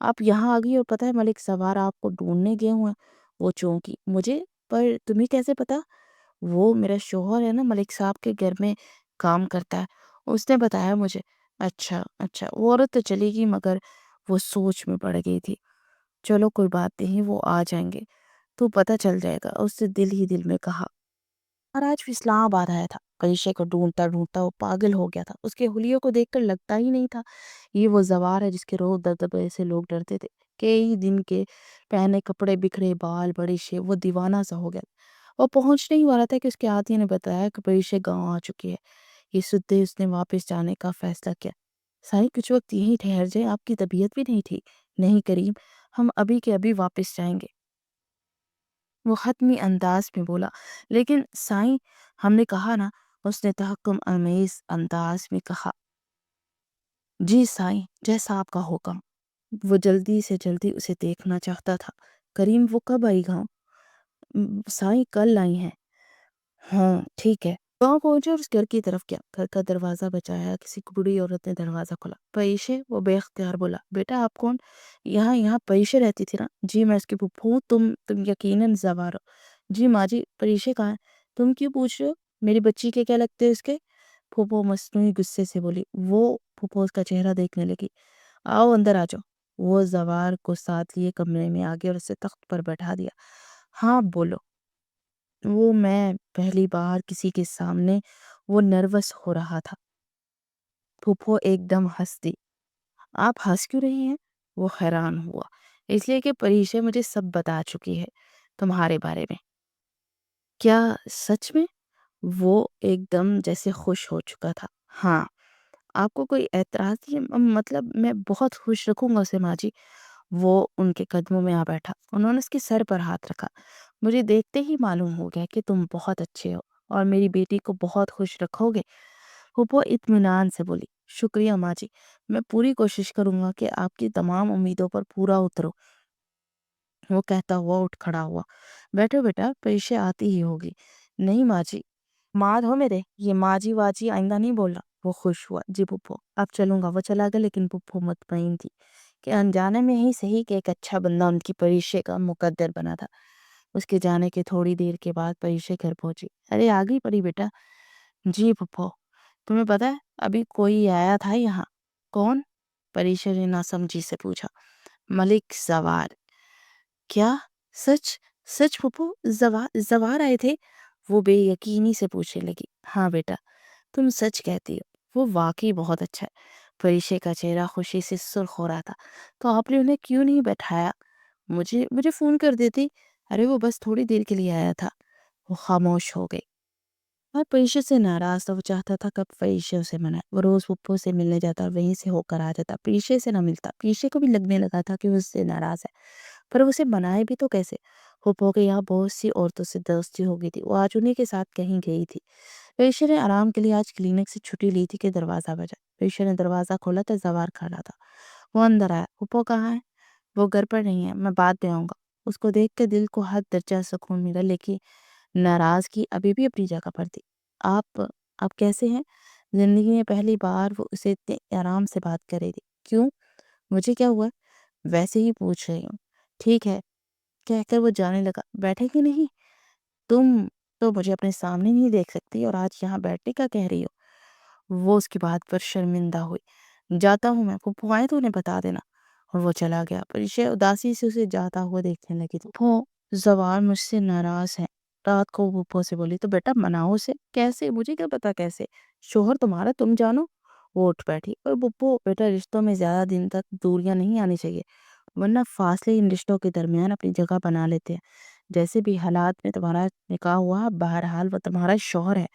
آپ یہاں آ گئی اور پتہ ہے ملک سوار آپ کو ڈھونڈنے گئے ہوئے ہیں؟ وہ چونکی۔ مجھے؟ پر تمہیں کیسے پتا؟ وہ میرا شوہر ہے نا، ملک صاحب کے گھر میں کام کرتا ہے، اس نے بتایا مجھے۔ اچھا اچھا، وہ عورت تو چلی گئی مگر وہ سوچ میں پڑ گئی تھی۔ چلو کوئی بات نہیں، وہ آ جائیں گے تو پتہ چل جائے گا، اس نے دل ہی دل میں کہا۔ اور آج بھی اسلام آباد آیا تھا، پریشا کو ڈھونڈتا ڈھونڈتا وہ پاگل ہو گیا تھا۔ اس کے حلیوں کو دیکھ کر لگتا ہی نہیں تھا یہ وہ زوار ہے جس کے روز دبدبے سے لوگ ڈرتے تھے۔ کئی دن کے پہنے کپڑے، بکھرے بال، بڑی شیو، وہ دیوانہ سا ہو گیا۔ وہ پہنچنے ہی والا تھا کہ اس کے آدمی نے بتایا کہ پریشا گاؤں آ چکی ہے۔ یہ سنتے اس نے واپس جانے کا فیصلہ کیا۔ سائیں کچھ وقت یہیں ٹھہر جائیں، آپ کی طبیعت بھی نہیں ٹھیک؟ نہیں کریم، ہم ابھی کے ابھی واپس جائیں گے، وہ حتمی انداز میں بولا۔ لیکن سائیں، ہم نے کہا نا، اس نے تحکم آمیز انداز میں کہا۔ جی سائیں، جیسا آپ کا حکم۔ وہ جلدی سے جلدی اسے دیکھنا چاہتا تھا۔ کریم وہ کب آئی گاؤں؟ سائیں کل آئی ہیں۔ ہاں ٹھیک ہے۔ گاؤں پہنچے اور اس گھر کی طرف گیا۔ گھر کا دروازہ بجایا، کسی بوڑھی عورت نے دروازہ کھولا۔ پریشا؟ وہ بے اختیار بولا۔ بیٹا آپ کون؟ یہاں پریشا رہتی تھی نا؟ جی میں اس کی پھوپھو ہوں، تم یقیناً زوار ہو۔ جی ماں جی، پریشا کہاں ہے؟ تم کیوں پوچھ رہے ہو؟ میری بچی کے کیا لگتے ہیں اس کے؟ پھوپھو مصنوعی غصے سے بولی۔ وہ پھوپھو اس کا چہرہ دیکھنے لگی۔ آؤ اندر آ جاؤ۔ وہ زوار کو ساتھ لیے کمرے میں آگے اور اسے تخت پر بیٹھا دیا۔ ہاں بولو۔ وہ میں پہلی بار کسی کے سامنے وہ نروس ہو رہا تھا۔ پھوپھو ایک دم ہنس دی۔ آپ ہنس کیوں رہی ہیں؟ وہ حیران ہوا۔ اس لیے کہ پریشا مجھے سب بتا چکی ہے تمہارے بارے میں۔ کیا سچ میں؟ وہ ایک دم جیسے خوش ہو چکا تھا۔ ہاں۔ آپ کو کوئی اعتراض نہیں؟ مطلب میں بہت خوش رکھوں گا اسے ماں جی۔ وہ ان کے قدموں میں آ بیٹھا۔ انہوں نے اس کے سر پر ہاتھ رکھا۔ مجھے دیکھتے ہی معلوم ہو گیا کہ تم بہت اچھے ہو اور میری بیٹی کو بہت خوش رکھو گے۔ پھوپھو اطمینان سے بولی۔ شکریہ ماں جی، میں پوری کوشش کروں گا کہ آپ کی تمام امیدوں پر پورا اتروں۔ وہ کہتا ہوا اٹھ کھڑا ہوا۔ بیٹھو بیٹا، پریشا آتی ہی ہوگی۔ نہیں ماں جی، ماں ہو میرے، یہ ماں جی واجی آئندہ نہیں بولنا۔ وہ خوش ہوا۔ جی پھوپھو اب چلوں گا۔ وہ چلا گیا، لیکن پھوپھو مطمئن تھی کہ انجانے میں ہی صحیح کہ ایک اچھا بندہ ان کی پریشا کا مقدر بنا تھا۔ اس کے جانے کے تھوڑی دیر کے بعد پریشا گھر پہنچی۔ ارے آ گئی پری بیٹا؟ جی پھوپھو۔ تمہیں پتہ ہے ابھی کوئی آیا تھا یہاں؟ کون؟ پریشا نے ناسمجھی سے پوچھا۔ ملک زوار۔ کیا؟ سچ؟ سچ پھوپھو، زوار آئے تھے؟ وہ بے یقینی سے پوچھنے لگی۔ ہاں بیٹا، تم سچ کہتی ہو، وہ واقعی بہت اچھا ہے۔ پریشا کا چہرہ خوشی سے سرخ ہو رہا تھا۔ تو آپ نے انہیں کیوں نہیں بیٹھایا؟ مجھے فون کر دیتی۔ ارے وہ بس تھوڑی دیر کے لیے آیا تھا۔ وہ خاموش ہو گئی اور پریشا سے ناراض تھا۔ وہ چاہتا تھا کب پریشا اسے منائے۔ وہ روز پھوپھو سے ملنے جاتا اور وہیں سے ہو کر آ جاتا، پریشا سے نہ ملتا۔ پریشا کو بھی لگنے لگا تھا کہ وہ اس سے ناراض ہے، پر وہ اسے منائے بھی تو کیسے؟ پھوپھو کے یہاں بہت سی عورتوں سے دوستی ہو گئی تھی، وہ آج انہیں کے ساتھ کہیں گئی تھی۔ پریشا نے آرام کے لیے آج کلینک سے چھٹی لی تھی کہ دروازہ بجا۔ پریشا نے دروازہ کھولا تو زوار کھڑا تھا۔ وہ اندر آیا۔ پھوپھو کہاں ہے؟ وہ گھر پر نہیں ہے، میں بعد میں آؤں گا۔ اس کو دیکھ کے دل کو حد درجہ سکون ملا، لیکن ناراضگی ابھی بھی اپنی جگہ پر تھی۔ آپ کیسے ہیں؟ زندگی میں پہلی بار وہ اسے اتنے آرام سے بات کر رہی تھی۔ کیوں؟ مجھے کیا ہوا؟ ویسے ہی پوچھ رہی ہوں۔ ٹھیک ہے، کہہ کر وہ جانے لگا۔ بیٹھے کہ نہیں؟ تم تو مجھے اپنے سامنے نہیں دیکھ سکتی اور آج یہاں بیٹھنے کا کہہ رہی ہو۔ وہ اس کی بات پر شرمندہ ہوئی۔ جاتا ہوں میں، پھپھو آئے تو انہیں بتا دینا۔ اور وہ چلا گیا۔ پریشا اداسی سے اسے جاتا ہوا دیکھنے لگی تھی۔ پھپھو، زوال مجھ سے ناراض ہے۔ رات کو پھپھو سے بولی تو بیٹا مناؤ اسے۔ کیسے؟ مجھے کیا پتا کیسے؟ شوہر تمہارا، تم جانو۔ وہ اٹھ بیٹھی۔ اور پھپھو بیٹا، رشتوں میں زیادہ دن تک دوریاں نہیں آنی چاہیے، ورنہ فاصلے ان رشتوں کے درمیان اپنی جگہ بنا لیتے ہیں۔ جیسے بھی حالات میں تمہارا نکاح ہوا، بہرحال وہ تمہارا شوہر ہے،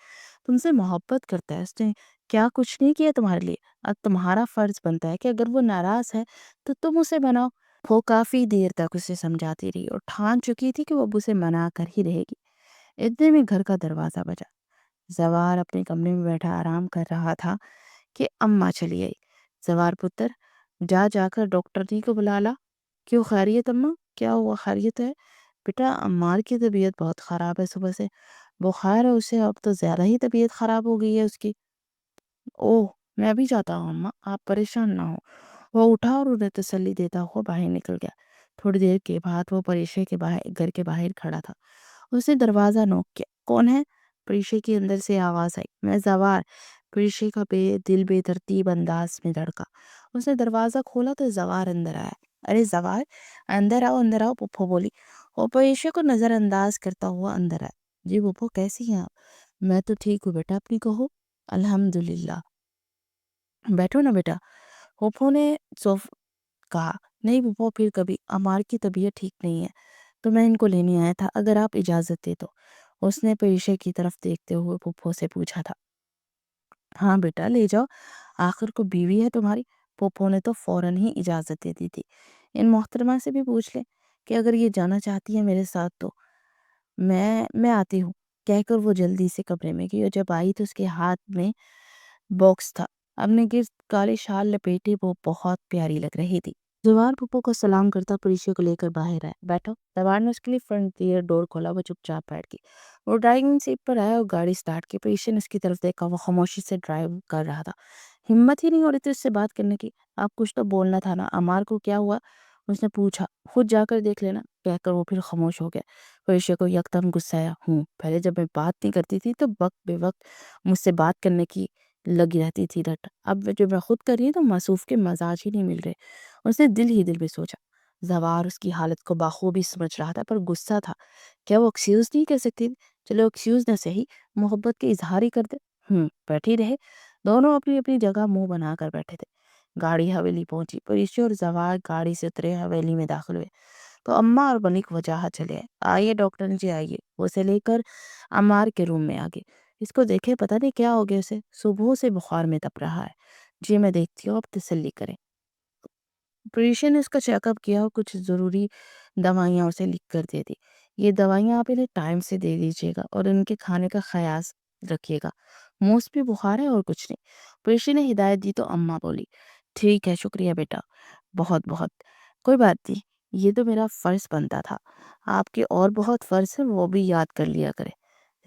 تم سے محبت کرتا ہے، اس نے کیا کچھ نہیں کیا تمہارے لیے۔ اب تمہارا فرض بنتا ہے کہ اگر وہ ناراض ہے تو تم اسے مناؤ۔ وہ کافی دیر تک اسے سمجھاتی رہی اور ٹھان چکی تھی کہ وہ اب اسے منا کر ہی رہے گی۔ اتنے میں گھر کا دروازہ بجا۔ زوار اپنے کمرے میں بیٹھا آرام کر رہا تھا کہ اماں چلی آئی۔ زوار پتر، جا کر ڈاکٹر جی کو بلا لا۔ کیوں، خیریت اماں؟ کیا ہوا؟ خیریت ہے بیٹا، عمار کی طبیعت بہت خراب ہے، صبح سے بخار ہے اسے، اب تو زیادہ ہی طبیعت خراب ہو گئی ہے اس کی۔ اوہ، میں بھی جاتا ہوں اماں، آپ پریشان نہ ہو۔ وہ اٹھا اور انہیں تسلی دیتا ہوا باہر نکل گیا۔ تھوڑی دیر کے بعد وہ پریشے کے گھر کے باہر کھڑا تھا۔ اس نے دروازہ نوک کیا۔ کون ہے؟ پریشے کی اندر سے آواز آئی۔ میں زوار۔ پریشے کا دل بے ترتیب انداز میں دھڑکا۔ اس نے دروازہ کھولا تو زوار اندر آیا۔ ارے زوار، اندر آؤ، پھپھو بولی۔ وہ پریشے کو نظر انداز کرتا ہوا اندر آیا۔ جی پھپھو، کیسی ہیں آپ؟ میں تو ٹھیک ہوں بیٹا، اپنی کہو۔ الحمدللہ۔ بیٹھو نا بیٹا، پھپھو نے کہا۔ نہیں پھپھو، پھر کبھی، عمار کی طبیعت ٹھیک نہیں ہے تو میں ان کو لینے آیا تھا، اگر آپ اجازت دے تو۔ اس نے پریشے کی طرف دیکھتے ہوئے پھپھو سے پوچھا تھا۔ ہاں بیٹا، لے جاؤ، آخر کو بیوی ہے تمہاری۔ پھپھو نے تو فوراً ہی اجازت دے دی تھی۔ ان محترمہ سے بھی پوچھ لے کہ اگر یہ جانا چاہتی ہے میرے ساتھ تو میں آتی ہوں، کہہ کر وہ جلدی سے کمرے میں گئی، اور جب آئی تو اس کے ہاتھ میں باکس تھا۔ اپنے گرد کالی شال لپیٹے وہ بہت پیاری لگ رہی تھی۔ زوار پھپھو کو سلام کرتا پریشے کو لے کر باہر آیا۔ بیٹھو۔ زوار نے اس کے لیے فرنٹ ڈور کھولا۔ وہ چپ چاپ بیٹھ گئی۔ وہ ڈرائیونگ سیٹ پر آیا اور گاڑی سٹارٹ کی۔ پریشے نے اس کی طرف دیکھا، وہ خاموشی سے ڈرائیو کر رہا تھا۔ ہمت ہی نہیں ہو رہی تھی اس سے بات کرنے کی۔ آپ کچھ تو بولنا تھا نا، عمار کو کیا ہوا؟ اس نے پوچھا۔ خود جا کر دیکھ لینا، کہہ کر وہ پھر خاموش ہو گیا۔ پریشے کو یکدم غصہ آیا۔ پہلے جب میں بات نہیں کرتی تھی تو وقت بے وقت مجھ سے بات کرنے کی لگی رہتی تھی رٹ، اب جب میں خود کر رہی ہوں تو مصروف کے مزاج ہی نہیں مل رہے۔ اس نے دل ہی دل میں سوچا۔ زوار اس کی حالت کو بخوبی سمجھ رہا تھا، پر غصہ تھا۔ کیا وہ ایکسکیوز نہیں کر سکتی تھی؟ چلو ایکسکیوز نہ صحیح، محبت کے اظہار ہی کر دے۔ بیٹھی رہے۔ دونوں اپنی اپنی جگہ منہ بنا کر بیٹھے تھے۔ گاڑی حویلی پہنچی۔ پریشے اور زوار گاڑی سے اترے، حویلی میں داخل ہوئے تو اماں اور ملک وجاہت چلے آئے۔ آئیے ڈاکٹر جی آئیے۔ وہ اسے لے کر عمار کے روم میں آگے۔ اس کو دیکھے، پتہ نہیں کیا ہو گیا اسے، صبح سے بخار میں تپ رہا ہے۔ جی میں دیکھتی ہوں، آپ تسلی کریں۔ پریشا نے اس کا چیک اپ کیا اور کچھ ضروری دوائیاں اسے لکھ کر دے دی۔ یہ دوائیاں آپ انہیں ٹائم سے دے دیجیے گا اور ان کے کھانے کا خیال رکھیے گا، موسمی بخار ہے اور کچھ نہیں۔ پریشا نے ہدایت دی تو اماں بولی، ٹھیک ہے، شکریہ بیٹا، بہت بہت۔ کوئی بات نہیں، یہ تو میرا فرض بنتا تھا، آپ کے اور بہت فرض ہیں، وہ بھی یاد کر لیا کرے۔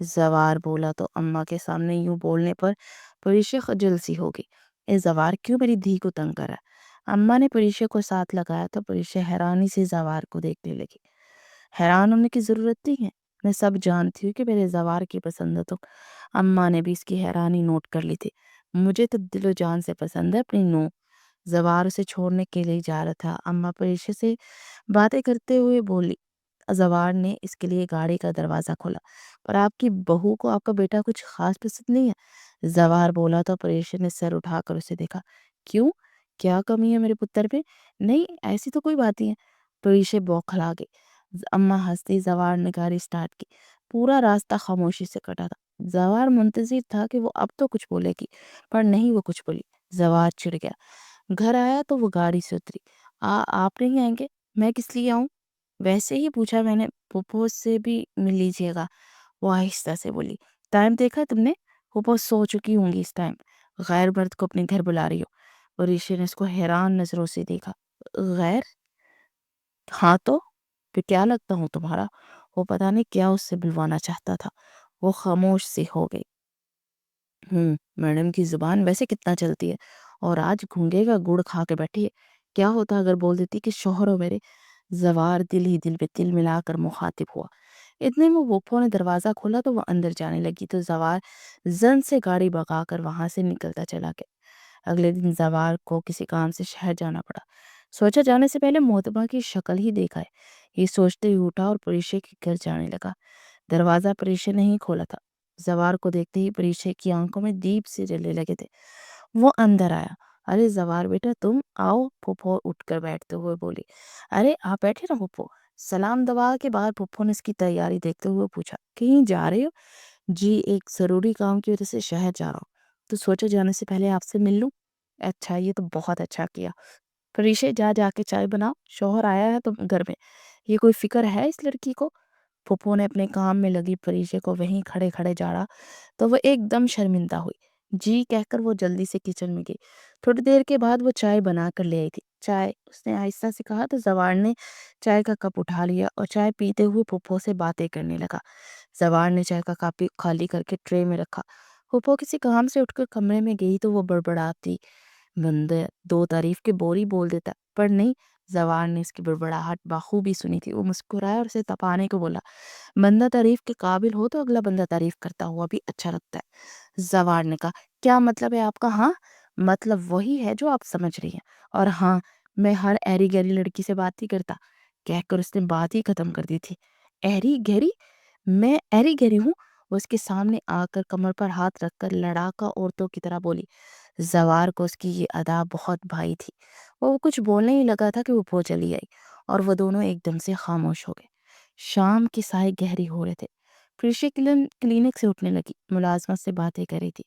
زوار بولا تو اماں کے سامنے یوں بولنے پر پریشا خجل سی ہو گئی۔ اے زوار، کیوں میری دھی کو تنگ کرا؟ اماں نے پریشا کو ساتھ لگایا تو پریشا حیرانی سے زوار کو دیکھنے لگی۔ حیران ہونے کی ضرورت نہیں ہے، میں سب جانتی ہوں کہ میرے زوار کی پسند ہے تو۔ اماں نے بھی اس کی حیرانی نوٹ کر لی تھی۔ مجھے تو دل و جان سے پسند ہے اپنی نو۔ زوار اسے چھوڑنے کے لیے جا رہا تھا، اماں پریشا سے باتیں کرتے ہوئے بولی۔ زوار نے اس کے لیے گاڑی کا دروازہ کھولا، پر آپ کی بہو کو آپ کا بیٹا کچھ خاص پسند نہیں ہے؟ زوار بولا تو پریشا نے سر اٹھا کر اسے دیکھا۔ کیوں، کیا کمی ہے میرے پتر پہ؟ نہیں، ایسی تو کوئی بات نہیں ہے۔ پریشا بوکھلا گئی۔ اماں ہنستی۔ زوار نے گاڑی سٹارٹ کی۔ پورا راستہ خاموشی سے کٹا تھا۔ زوار منتظر تھا کہ وہ اب تو کچھ بولے گی، پر نہیں وہ کچھ بولی۔ زوار چڑ گیا۔ گھر آیا تو وہ گاڑی سے اتری۔ آپ نہیں آئیں گے؟ میں کس لیے آؤں؟ ویسے ہی پوچھا میں نے، پھپھو سے بھی مل لیجیے گا۔ وہ آہستہ سے بولی۔ ٹائم دیکھا تم نے؟ پھپھو سو چکی ہوں گی اس ٹائم، غیر مرد کو اپنے گھر بلا رہی ہو۔ پریشا نے اس کو حیران نظروں سے دیکھا۔ غیر؟ ہاں تو پھر کیا لگتا ہوں تمہارا؟ وہ پتہ نہیں کیا اس سے بلوانا چاہتا تھا۔ وہ خاموش سی ہو گئی۔ میڈم کی زبان ویسے کتنا چلتی ہے، اور آج گھونگے کا گڑ کھا کے بیٹھی ہے۔ کیا ہوتا اگر بول دیتی کہ شوہر ہو میرے؟ زوار دل ہی دل پہ دل ملا کر مخاطب ہوا۔ اتنے میں پھپھو نے دروازہ کھولا تو وہ اندر جانے لگی تو زوار زن سے گاڑی بگا کر وہاں سے نکلتا چلا گیا۔ اگلے دن زوار کو کسی کام سے شہر جانا پڑا۔ سوچا جانے سے پہلے محتبہ کی شکل ہی دیکھا ہے، یہ سوچتے ہی اٹھا اور پریشے کے گھر جانے لگا۔ دروازہ پریشے نے ہی کھولا تھا۔ زوار کو دیکھتے ہی پریشے کی آنکھوں میں دیپ سے جلنے لگے تھے۔ وہ اندر آیا۔ ارے زوار بیٹا تم آؤ، پھپھو اٹھ کر بیٹھتے ہوئے بولی۔ ارے آپ بیٹھے نا پھپھو۔ سلام دبا کے بعد پھپھو نے اس کی تیاری دیکھتے ہوئے پوچھا، کہیں جا رہے ہو؟ جی ایک ضروری کام کی وجہ سے شہر جا رہا ہوں، تو سوچا جانے سے پہلے آپ سے مل لوں۔ اچھا یہ تو بہت اچھا کیا۔ پریشے جا جا کے چائے بناؤ، شوہر آیا ہے تو گھر میں، یہ کوئی فکر ہے اس لڑکی کو؟ پھپھو نے اپنے کام میں لگی پریشے کو وہیں کھڑے کھڑے جاڑا تو وہ ایک دم شرمندہ ہوئی۔ جی کہہ کر وہ جلدی سے کچن میں گئی۔ تھوڑی دیر کے بعد وہ چائے بنا کر لے آئی تھی۔ چائے اس نے آہستہ سے کہا تو زوار نے چائے کا کپ اٹھا لیا اور چائے پیتے ہوئے پھپھو سے باتیں کرنے لگا۔ زوار نے چائے کا کپ خالی کر کے ٹرے میں رکھا۔ پھپھو کسی کام سے اٹھ کر کمرے میں گئی تو وہ بڑبڑاتی، بندے دو تعریف کے بولی بول دیتا، پر نہیں، زوار نے اس کی بڑبڑاہٹ بخوبی سنی تھی۔ وہ مسکرایا اور اسے تپانے کو بولا، بندہ تعریف کے قابل ہو تو اگلا بندہ تعریف کرتا ہوا بھی اچھا لگتا ہے۔ زوار نے کہا، کیا مطلب ہے آپ کا؟ ہاں مطلب وہی ہے جو آپ سمجھ رہی ہیں، اور ہاں میں ہر ایری گیری لڑکی سے بات ہی کرتا، کہہ کر اس نے بات ہی ختم کر دی تھی۔ ایری گیری؟ میں ایری گیری ہوں؟ وہ اس کے سامنے آ کر کمر پر ہاتھ رکھ کر لڑاکا عورتوں کی طرح بولی۔ زوار کو اس کی یہ ادا بہت بھائی تھی۔ وہ کچھ بولنے ہی لگا تھا کہ وہ پھو چلی آئی اور وہ دونوں ایک دم سے خاموش ہو گئے۔ شام کی سائے گہری ہو رہے تھے۔ پریشے کلینک سے اٹھنے لگی، ملازمہ سے باتیں کر رہی تھی۔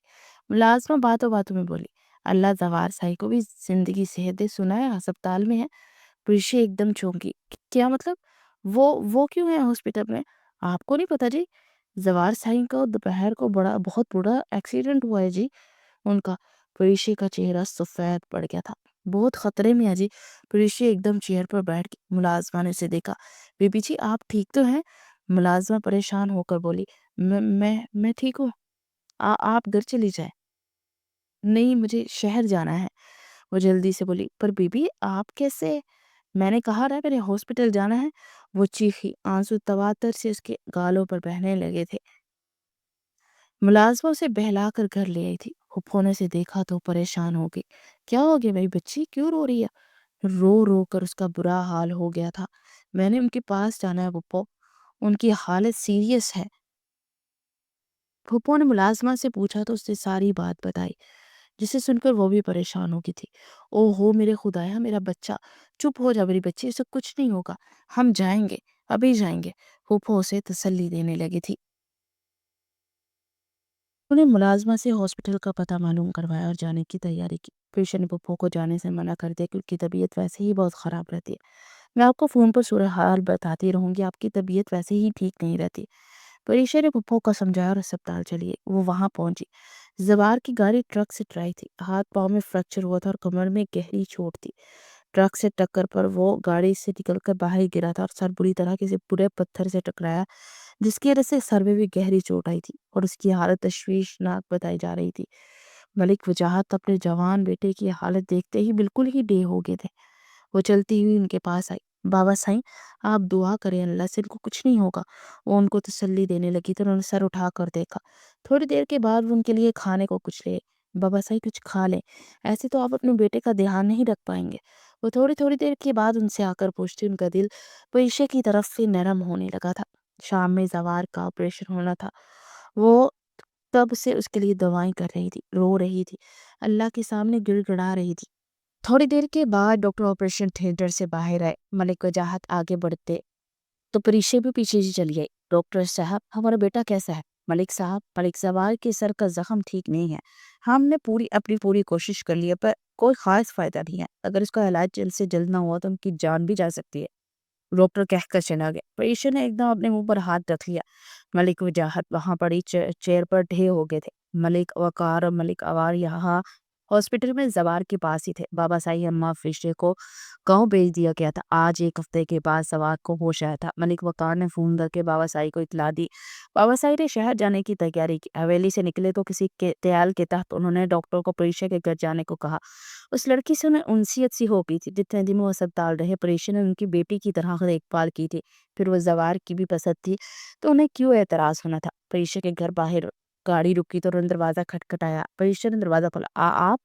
ملازمہ باتوں باتوں میں بولی، اللہ زوار سائی کو بھی زندگی صحت دے، سنا ہے ہسپتال میں ہے۔ پریشے ایک دم چونکی، کیا مطلب؟ وہ کیوں ہے ہاسپٹل میں؟ آپ کو نہیں پتا جی؟ زوار سائی کو دوپہر کو بہت بڑا ایکسیڈنٹ ہوا ہے جی ان کا۔ پریشے کا چہرہ سفید پڑ گیا تھا، بہت خطرے میں ہے جی۔ پریشے ایک دم چیئر پر بیٹھ گئی۔ ملازمہ نے اسے دیکھا، بی بی جی آپ ٹھیک تو ہیں؟ ملازمہ پریشان ہو کر بولی، میں ٹھیک ہوں، آپ گھر چلی جائیں۔ نہیں مجھے شہر جانا ہے، وہ جلدی سے بولی۔ پر بی بی آپ کیسے؟ میں نے کہا رہا میرے ہاسپٹل جانا ہے، وہ چیخی، آنسو تواتر سے اس کے گالوں پر بہنے لگے تھے۔ ملازمہ اسے بہلا کر گھر لے آئی تھی۔ پھپھو نے اسے دیکھا تو پریشان ہو گئی، کیا ہو گیا بھائی بچی، کیوں رو رہی ہے؟ رو رو کر اس کا برا حال ہو گیا تھا۔ میں نے ان کے پاس جانا ہے پھپھو، ان کی حالت سیریس ہے۔ پھپھو نے ملازمہ سے پوچھا تو اس نے ساری بات بتائی، جسے سن کر وہ بھی پریشان ہو گئی تھی۔ او ہو میرے خدایا، میرا بچہ، چپ ہو جا میری بچی، اسے کچھ نہیں ہوگا، ہم جائیں گے، ابھی جائیں گے۔ پھپھو اسے تسلی دینے لگی تھی۔ انہیں ملازمہ سے ہاسپٹل کا پتہ معلوم کروایا اور جانے کی تیاری کی۔ پیشنٹ نے پھپھو کو جانے سے منع کر دیا کیونکہ طبیعت ویسے ہی بہت خراب رہتی ہے۔ میں آپ کو فون پر صورتحال بتاتی رہوں گی، آپ کی طبیعت ویسے ہی ٹھیک نہیں رہتی۔ پریشا نے پھپھو کو سمجھایا اور اسپتال چلی گئی۔ وہ وہاں پہنچی، زوار کی گاڑی ٹرک سے ٹرائی تھی، ہاتھ پاؤں میں فریکچر ہوا تھا اور کمر میں گہری چوٹ تھی۔ ٹرک سے ٹکر پر وہ گاڑی سے نکل کر باہر گرا تھا اور سر بری طرح کسی برے پتھر سے ٹکرایا، جس کی وجہ سے سر میں بھی گہری چوٹ آئی تھی اور اس کی حالت تشویشناک بتائی جا رہی تھی۔ ملک وجاہت اپنے جوان بیٹے کی حالت دیکھتے ہی بالکل ہی ڈے ہو گئے تھے۔ وہ چلتی ہوئی ان کے پاس آئی، بابا سائیں آپ دعا کریں اللہ سے ان کو کچھ نہیں ہوگا۔ وہ ان کو تسلی دینے لگی تو انہوں نے سر اٹھا کر دیکھا۔ تھوڑی دیر کے بعد وہ ان کے لیے کھانے کو کچھ لے، بابا سائیں کچھ کھا لیں، ایسے تو آپ اپنے بیٹے کا دھیان نہیں رکھ پائیں گے۔ وہ تھوڑی دیر کے بعد ان سے آ کر پوچھتی، ان کا دل پیشے کی طرف سے نرم ہونے لگا تھا۔ شام میں زوار کا آپریشن ہونا تھا، وہ تب سے اس کے لیے دعائیں کر رہی تھی، رو رہی تھی، اللہ کے سامنے گڑ گڑا رہی تھی۔ تھوڑی دیر کے بعد ڈاکٹر آپریشن تھیٹر سے باہر آئے۔ ملک وجاہت آگے بڑھتے تو پریشے بھی پیچھے سے چلی گئی۔ ڈاکٹر صاحب ہمارا بیٹا کیسا ہے؟ ملک صاحب، ملک زوار کے سر کا زخم ٹھیک نہیں ہے، ہم نے اپنی پوری کوشش کر لی ہے پر کوئی خاص فائدہ نہیں ہے، اگر اس کا علاج جلد سے جلد نہ ہوا تو ان کی جان بھی جا سکتی ہے۔ ڈاکٹر کہہ کر چلا گیا۔ پریشا نے ایک دم اپنے منہ پر ہاتھ رکھ لیا۔ ملک وجاہت وہاں پڑی چیئر پر ڈھے ہو گئے تھے۔ ملک وقار اور ملک اوار یہاں ہاسپٹل میں زوار کے پاس ہی تھے۔ بابا سائی اماں فرشتے کو گاؤں بھیج دیا گیا تھا۔ آج 1 ہفتے کے بعد زوار کو ہوش آیا تھا۔ ملک وقار نے فون کر کے بابا سائی کو اطلاع دی۔ بابا سائی نے شہر جانے کی تیاری کی۔ حویلی سے نکلے تو کسی کے خیال کے تحت انہوں نے ڈاکٹر کو پریشا کے گھر جانے کو کہا۔ اس لڑکی سے انہیں انسیت سی ہو گئی تھی۔ جتنے دن وہ اسپتال رہے، پریشا نے ان کی بیٹی کی طرح دیکھ بھال کی تھی۔ پھر وہ زوار کی بھی پسند تھی تو انہیں کیوں اعتراض ہونا تھا۔ پریشا کے گھر باہر گاڑی رکی تو انہوں نے دروازہ کھٹکھٹایا۔ پریشا نے دروازہ کھولا۔ آپ؟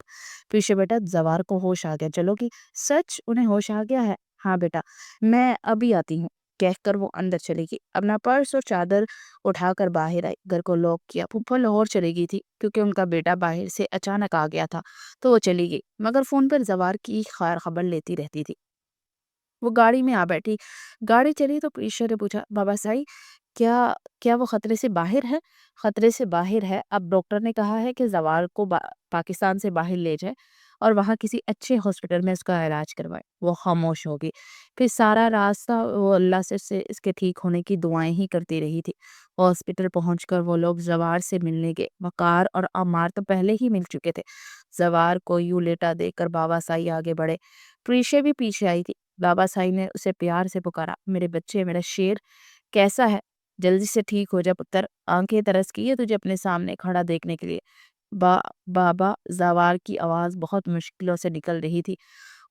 پریشا: بیٹا زوار کو ہوش آ گیا، چلو گی؟ سچ؟ انہیں ہوش آ گیا ہے؟ ہاں بیٹا، میں ابھی آتی ہوں، کہہ کر وہ اندر چلی گئی۔ اپنا پرس اور چادر اٹھا کر باہر آئی، گھر کو لاک کیا۔ پھوپھا لاہور چلی گئی تھی کیونکہ ان کا بیٹا باہر سے اچانک آ گیا تھا تو وہ چلی گئی، مگر فون پر زوار کی خیر خبر لیتی رہتی تھی۔ وہ گاڑی میں آ بیٹھی۔ گاڑی چلی تو پریشا نے پوچھا: بابا سائی، کیا وہ خطرے سے باہر ہے؟ خطرے سے باہر ہے۔ اب ڈاکٹر نے کہا ہے کہ زوار کو پاکستان سے باہر لے جائے اور وہاں کسی اچھے ہاسپٹل میں اس کا علاج کروائے۔ وہ خاموش ہوگی۔ پھر سارا راستہ وہ اللہ سے اس کے ٹھیک ہونے کی دعائیں ہی کرتی رہی تھی۔ ہاسپٹل پہنچ کر وہ لوگ زوار سے ملنے گئے۔ وقار اور عمار تو پہلے ہی مل چکے تھے۔ زوار کو یوں لیٹا دیکھ کر بابا سائی آگے بڑھے۔ پریشا بھی پیچھے آئی تھی۔ بابا سائی نے اسے پیار سے پکارا: میرے بچے، میرا شیر، کیسا ہے؟ جلدی سے ٹھیک ہو جا پتر، آنکھیں ترس کی ہے تجھے اپنے سامنے کھڑا دیکھنے کے لیے۔ بابا زوار کی آواز بہت مشکلوں سے نکل رہی تھی۔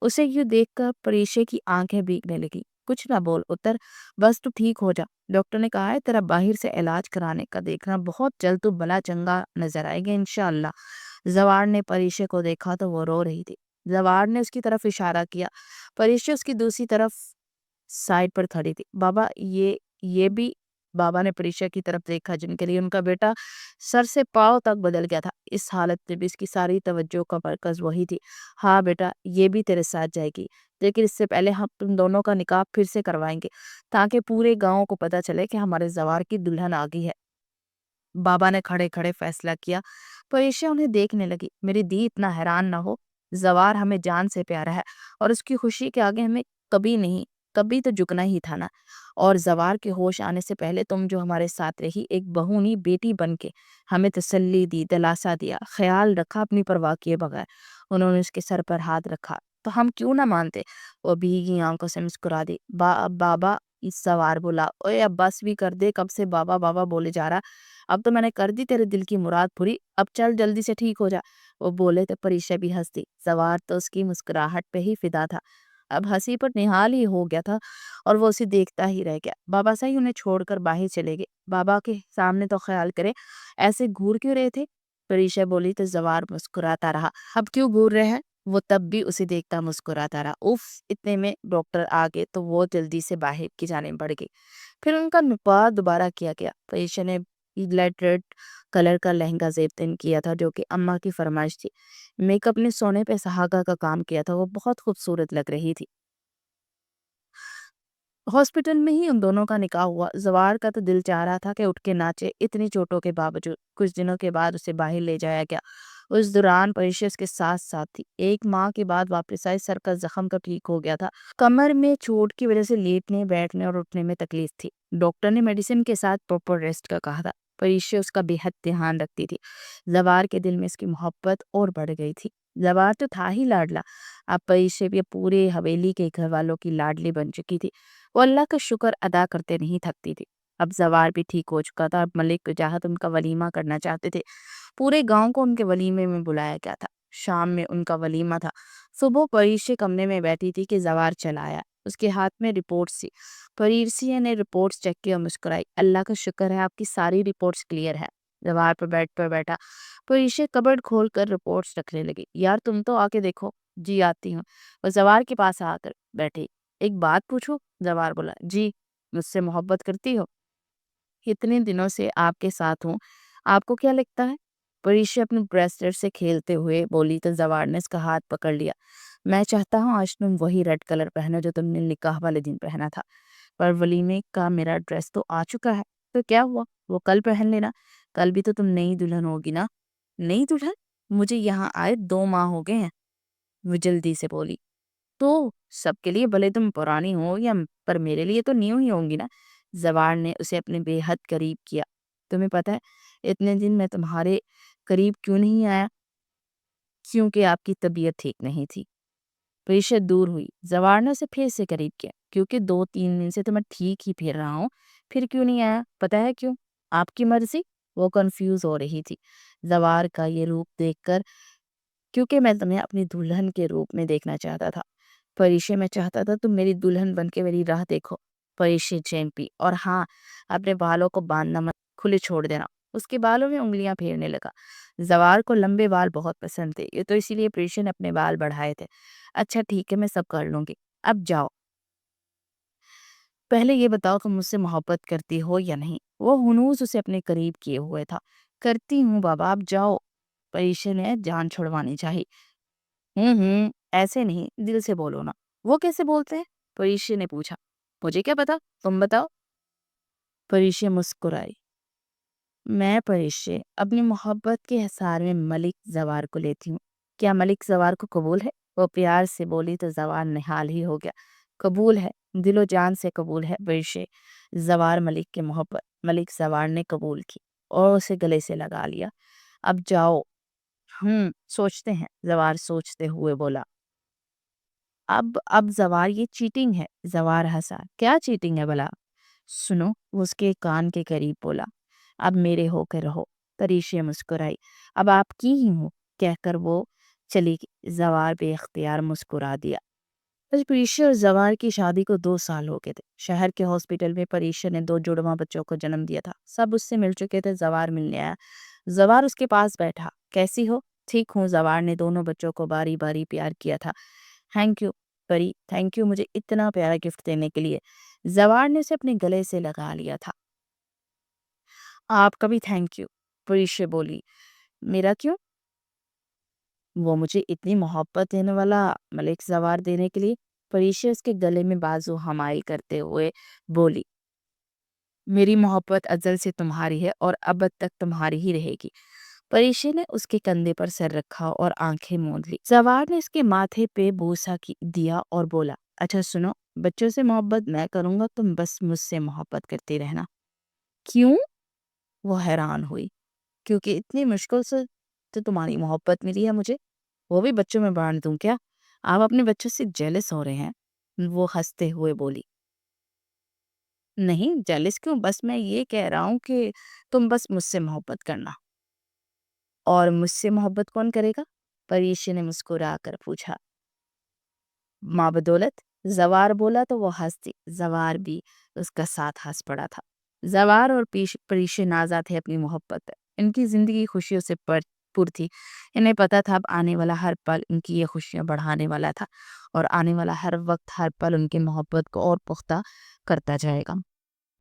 اسے یوں دیکھ کر پریشا کی آنکھیں بھیگنے لگی۔ کچھ نہ بول پتر، بس تو ٹھیک ہو جا۔ ڈاکٹر نے کہا ہے تیرا باہر سے علاج کرانے کا، دیکھنا بہت جلد تو بلا چنگا نظر آئے گا انشاءاللہ۔ زوار نے پریشا کو دیکھا تو وہ رو رہی تھی۔ زوار نے اس کی طرف اشارہ کیا۔ پریشا اس کی دوسری طرف سائڈ پر کھڑی تھی۔ بابا یہ بھی؟ بابا نے پریشا کی طرف دیکھا جن کے لیے ان کا بیٹا سر سے پاؤں تک بدل گیا تھا۔ اس حالت میں بھی اس کی ساری توجہ کا مرکز وہی تھی۔ ہاں بیٹا، یہ بھی تیرے ساتھ جائے گی، لیکن اس سے پہلے ہم تم دونوں کا نکاح پھر سے کروائیں گے تاکہ پورے گاؤں کو پتا چلے کہ ہمارے زوار کی دلہن آ گئی ہے۔ بابا نے کھڑے کھڑے فیصلہ کیا۔ پریشا انہیں دیکھنے لگی۔ میری دی، اتنا حیران نہ ہو، زوار ہمیں جان سے پیارا ہے اور اس کی خوشی کے آگے ہمیں کبھی تو جھکنا ہی تھا نا۔ اور زوار کے ہوش آنے سے پہلے تم جو ہمارے ساتھ رہی، ایک بہو نہیں بیٹی بن کے ہمیں تسلی دی، دلاسا دیا، خیال رکھا اپنی پرواہ کیے بغیر۔ انہوں نے اس کے سر پر ہاتھ رکھا۔ تو ہم کیوں نہ مانتے؟ وہ بھیگی آنکھوں سے مسکرا دی۔ بابا، اس زوار بولا، اوے اب بس بھی کر دے، کب سے بابا بابا بولے جا رہا، اب تو میں نے کر دی تیرے دل کی مراد پوری، اب چل جلدی سے ٹھیک ہو جا۔ وہ بولے تو پریشا بھی ہنس دی۔ زوار تو اس کی مسکراہٹ پہ ہی فدا تھا، اب ہنسی پر نہال ہی ہو گیا تھا اور وہ اسے دیکھتا ہی رہ گیا۔ بابا سائی انہیں چھوڑ کر باہر چلے گئے۔ بابا کے سامنے تو خیال کرے، ایسے گھور کیوں رہے تھے؟ پریشا بولی تو زوار مسکراتا رہا۔ اب کیوں گھور رہے ہیں؟ وہ تب بھی اسے دیکھتا مسکراتا رہا۔ اتنے میں ڈاکٹر آ گئے تو وہ جلدی سے باہر کی جانب بڑھ گئی۔ پھر ان کا نکاح دوبارہ کیا گیا۔ پریشا نے لیٹ ریڈ کلر کا لہنگا زیب کیا تھا جو کہ اماں کی فرمائش تھی۔ میک اپ نے سونے پہ سہاگا کا کام کیا تھا، وہ بہت خوبصورت لگ رہی تھی۔ ہاسپٹل میں ہی ان دونوں کا نکاح ہوا۔ زوار کا تو دل چاہ رہا تھا کہ اٹھ کے ناچے، اتنی چوٹوں کے باوجود۔ کچھ دنوں کے بعد اسے باہر لے جایا گیا۔ اس دوران پریشا اس کے ساتھ تھی۔ 1 ماہ کے بعد واپس آئی۔ سر کا زخم تو ٹھیک ہو گیا تھا، کمر میں چوٹ کی وجہ سے لیٹنے بیٹھنے اور اٹھنے میں تکلیف تھی۔ ڈاکٹر نے میڈیسن کے ساتھ پراپر ریسٹ کا کہا تھا۔ پریشا اس کا بے حد دھیان رکھتی تھی۔ زوار کے دل میں اس کی محبت اور بڑھ گئی تھی۔ زوار تو تھا ہی لاڈلا، اب پریشا بھی پورے حویلی کے گھر والوں کی لاڈلی بن چکی تھی۔ وہ اللہ کا شکر ادا کرتے نہیں تھکتی تھی۔ اب زوار بھی ٹھیک ہو چکا تھا۔ اب ملک وجاہت ان کا ولیمہ کرنا چاہتے تھے۔ پورے گاؤں کو ان کے ولیمے میں بلایا گیا تھا۔ شام میں ان کا ولیمہ تھا۔ صبح پریشا کمرے میں بیٹھی تھی کہ زوار چلا آیا۔ اس کے ہاتھ میں رپورٹس تھی۔ پریشا نے رپورٹس چیک کی اور مسکرائی۔ اللہ کا شکر ہے، آپ کی ساری رپورٹس کلیئر ہے۔ زوار پر بیٹھا پریشا کبرڈ کھول کر رپورٹس رکھنے لگی۔ یار تم تو آ کے دیکھو۔ جی آتی ہوں۔ وہ زوار کے پاس آ کر بیٹھی۔ ایک بات پوچھو؟ زوار بولا۔ جی۔ مجھ سے محبت کرتی ہو؟ اتنے دنوں سے آپ کے ساتھ ہوں، آپ کو کیا لگتا ہے؟ پریشا اپنے بریسلیٹ سے کھیلتے ہوئے بولی تو زوار نے اس کا ہاتھ پکڑ لیا۔ میں چاہتا ہوں آج تم وہی ریڈ کلر پہنو جو تم نے نکاح والے دن پہنا تھا، پر ولیمے کا میرا ڈریس تو آ چکا ہے، تو کیا ہوا، وہ کل پہن لینا۔ کل بھی تو تم نئی دلہن ہوگی نا۔ نئی دلہن؟ مجھے یہاں آئے 2 ماہ ہو گئے ہیں، وہ جلدی سے بولی۔ تو سب کے لیے بھلے تم پرانی ہو یا پر میرے لیے تو نیو ہی ہوں گی نا۔ زوار نے اسے اپنے بے حد قریب کیا۔ تمہیں پتہ ہے اتنے دن میں تمہارے قریب کیوں نہیں آیا؟ کیونکہ آپ کی طبیعت ٹھیک نہیں تھی۔ پریشا دور ہوئی، زوار نے اسے پھر سے قریب کیا۔ کیونکہ 2-3 دن سے تو میں ٹھیک ہی پھر رہا ہوں، پھر کیوں نہیں آیا؟ پتا ہے کیوں؟ آپ کی مرضی؟ وہ کنفیوز ہو رہی تھی زوار کا یہ روپ دیکھ کر۔ کیونکہ میں تمہیں اپنی دلہن کے روپ میں دیکھنا چاہتا تھا پریشے، میں چاہتا تھا تم میری دلہن بن کے میری راہ دیکھو۔ پریشے چین پی، اور ہاں، اپنے بالوں کو باندھنا مت، کھلے چھوڑ دینا۔ اس کے بالوں میں انگلیاں پھیرنے لگا۔ زوار کو لمبے بال بہت پسند تھے، یہ تو اسی لیے پریشے نے اپنے بال بڑھائے تھے۔ اچھا ٹھیک ہے، میں سب کر لوں گی، اب جاؤ۔ پہلے یہ بتاؤ تم مجھ سے محبت کرتی ہو یا نہیں؟ وہ ہنوز اسے اپنے قریب کیے ہوئے تھا۔ کرتی ہوں بابا، اب جاؤ۔ پریشے نے جان چھڑوانی چاہی۔ ایسے نہیں، دل سے بولو نا۔ وہ کیسے بولتے ہیں؟ پریشے نے پوچھا۔ مجھے کیا پتا، تم بتاؤ۔ پریشے مسکرائی۔ میں پریشے اپنی محبت کے حصار میں ملک زوار کو لیتی ہوں۔ کیا ملک زوار کو قبول ہے؟ وہ پیار سے بولی تو زوار نہال ہی ہو گیا۔ قبول ہے، دل و جان سے قبول ہے پریشے۔ زوار ملک کے محبت ملک زوار نے قبول کی اور اسے گلے سے لگا لیا۔ اب جاؤ۔ سوچتے ہیں، زوار سوچتے ہوئے بولا۔ اب زوار، یہ چیٹنگ ہے۔ زوار ہنسا۔ کیا چیٹنگ ہے بلا؟ سنو، وہ اس کے کان کے قریب بولا۔ اب میرے ہو کے رہو۔ پریشے مسکرائی۔ اب آپ کی ہی ہوں، کہہ کر وہ چلی گئی۔ زوار بے اختیار مسکرا دیا۔ پریشے اور زوار کی شادی کو 2 سال ہو گئے تھے۔ شہر کے ہاسپٹل میں پریشے نے 2 جڑواں بچوں کو جنم دیا تھا۔ سب اس سے مل چکے تھے، زوار ملنے آیا۔ زوار اس کے پاس بیٹھا۔ کیسی ہو؟ ٹھیک ہوں۔ زوار نے دونوں بچوں کو باری باری پیار کیا تھا۔ Thank you Pari, thank you مجھے اتنا پیارا گفٹ دینے کے لیے۔ زوار نے اسے اپنے گلے سے لگا لیا تھا۔ آپ کا بھی تھینک یو، پریشے بولی۔ میرا کیوں؟ وہ مجھے اتنی محبت دینے والا ملک زوار دینے کے لیے۔ پریشے اس کے گلے میں بازو حمائل کرتے ہوئے بولی۔ میری محبت ازل سے تمہاری ہے اور ابد تک تمہاری ہی رہے گی۔ پریشے نے اس کے کندھے پر سر رکھا اور آنکھیں موند لی۔ زوار نے اس کے ماتھے پہ بوسہ دیا اور بولا۔ اچھا سنو، بچوں سے محبت میں کروں گا، تم بس مجھ سے محبت کرتی رہنا۔ کیوں؟ وہ حیران ہوئی۔ کیونکہ اتنی مشکل سے تو تمہاری محبت ملی ہے مجھے، وہ بھی بچوں میں بانٹ دوں کیا؟ آپ اپنے بچوں سے جیلس ہو رہے ہیں؟ وہ ہنستے ہوئے بولی۔ نہیں جیلس کیوں، بس میں یہ کہہ رہا ہوں کہ تم بس مجھ سے محبت کرنا۔ اور مجھ سے محبت کون کرے گا؟ پریشے نے مسکرا کر پوچھا۔ ماں بدولت، زوار بولا تو وہ ہنس دی۔ زوار بھی اس کا ساتھ ہنس پڑا تھا۔ زوار اور پریشے نازا تھے اپنی محبت۔ ان کی زندگی خوشیوں سے پر تھی۔ انہیں پتا تھا اب آنے والا ہر پل ان کی یہ خوشیاں بڑھانے والا تھا، اور آنے والا ہر وقت، ہر پل ان کی محبت کو اور پختہ کرتا جائے گا۔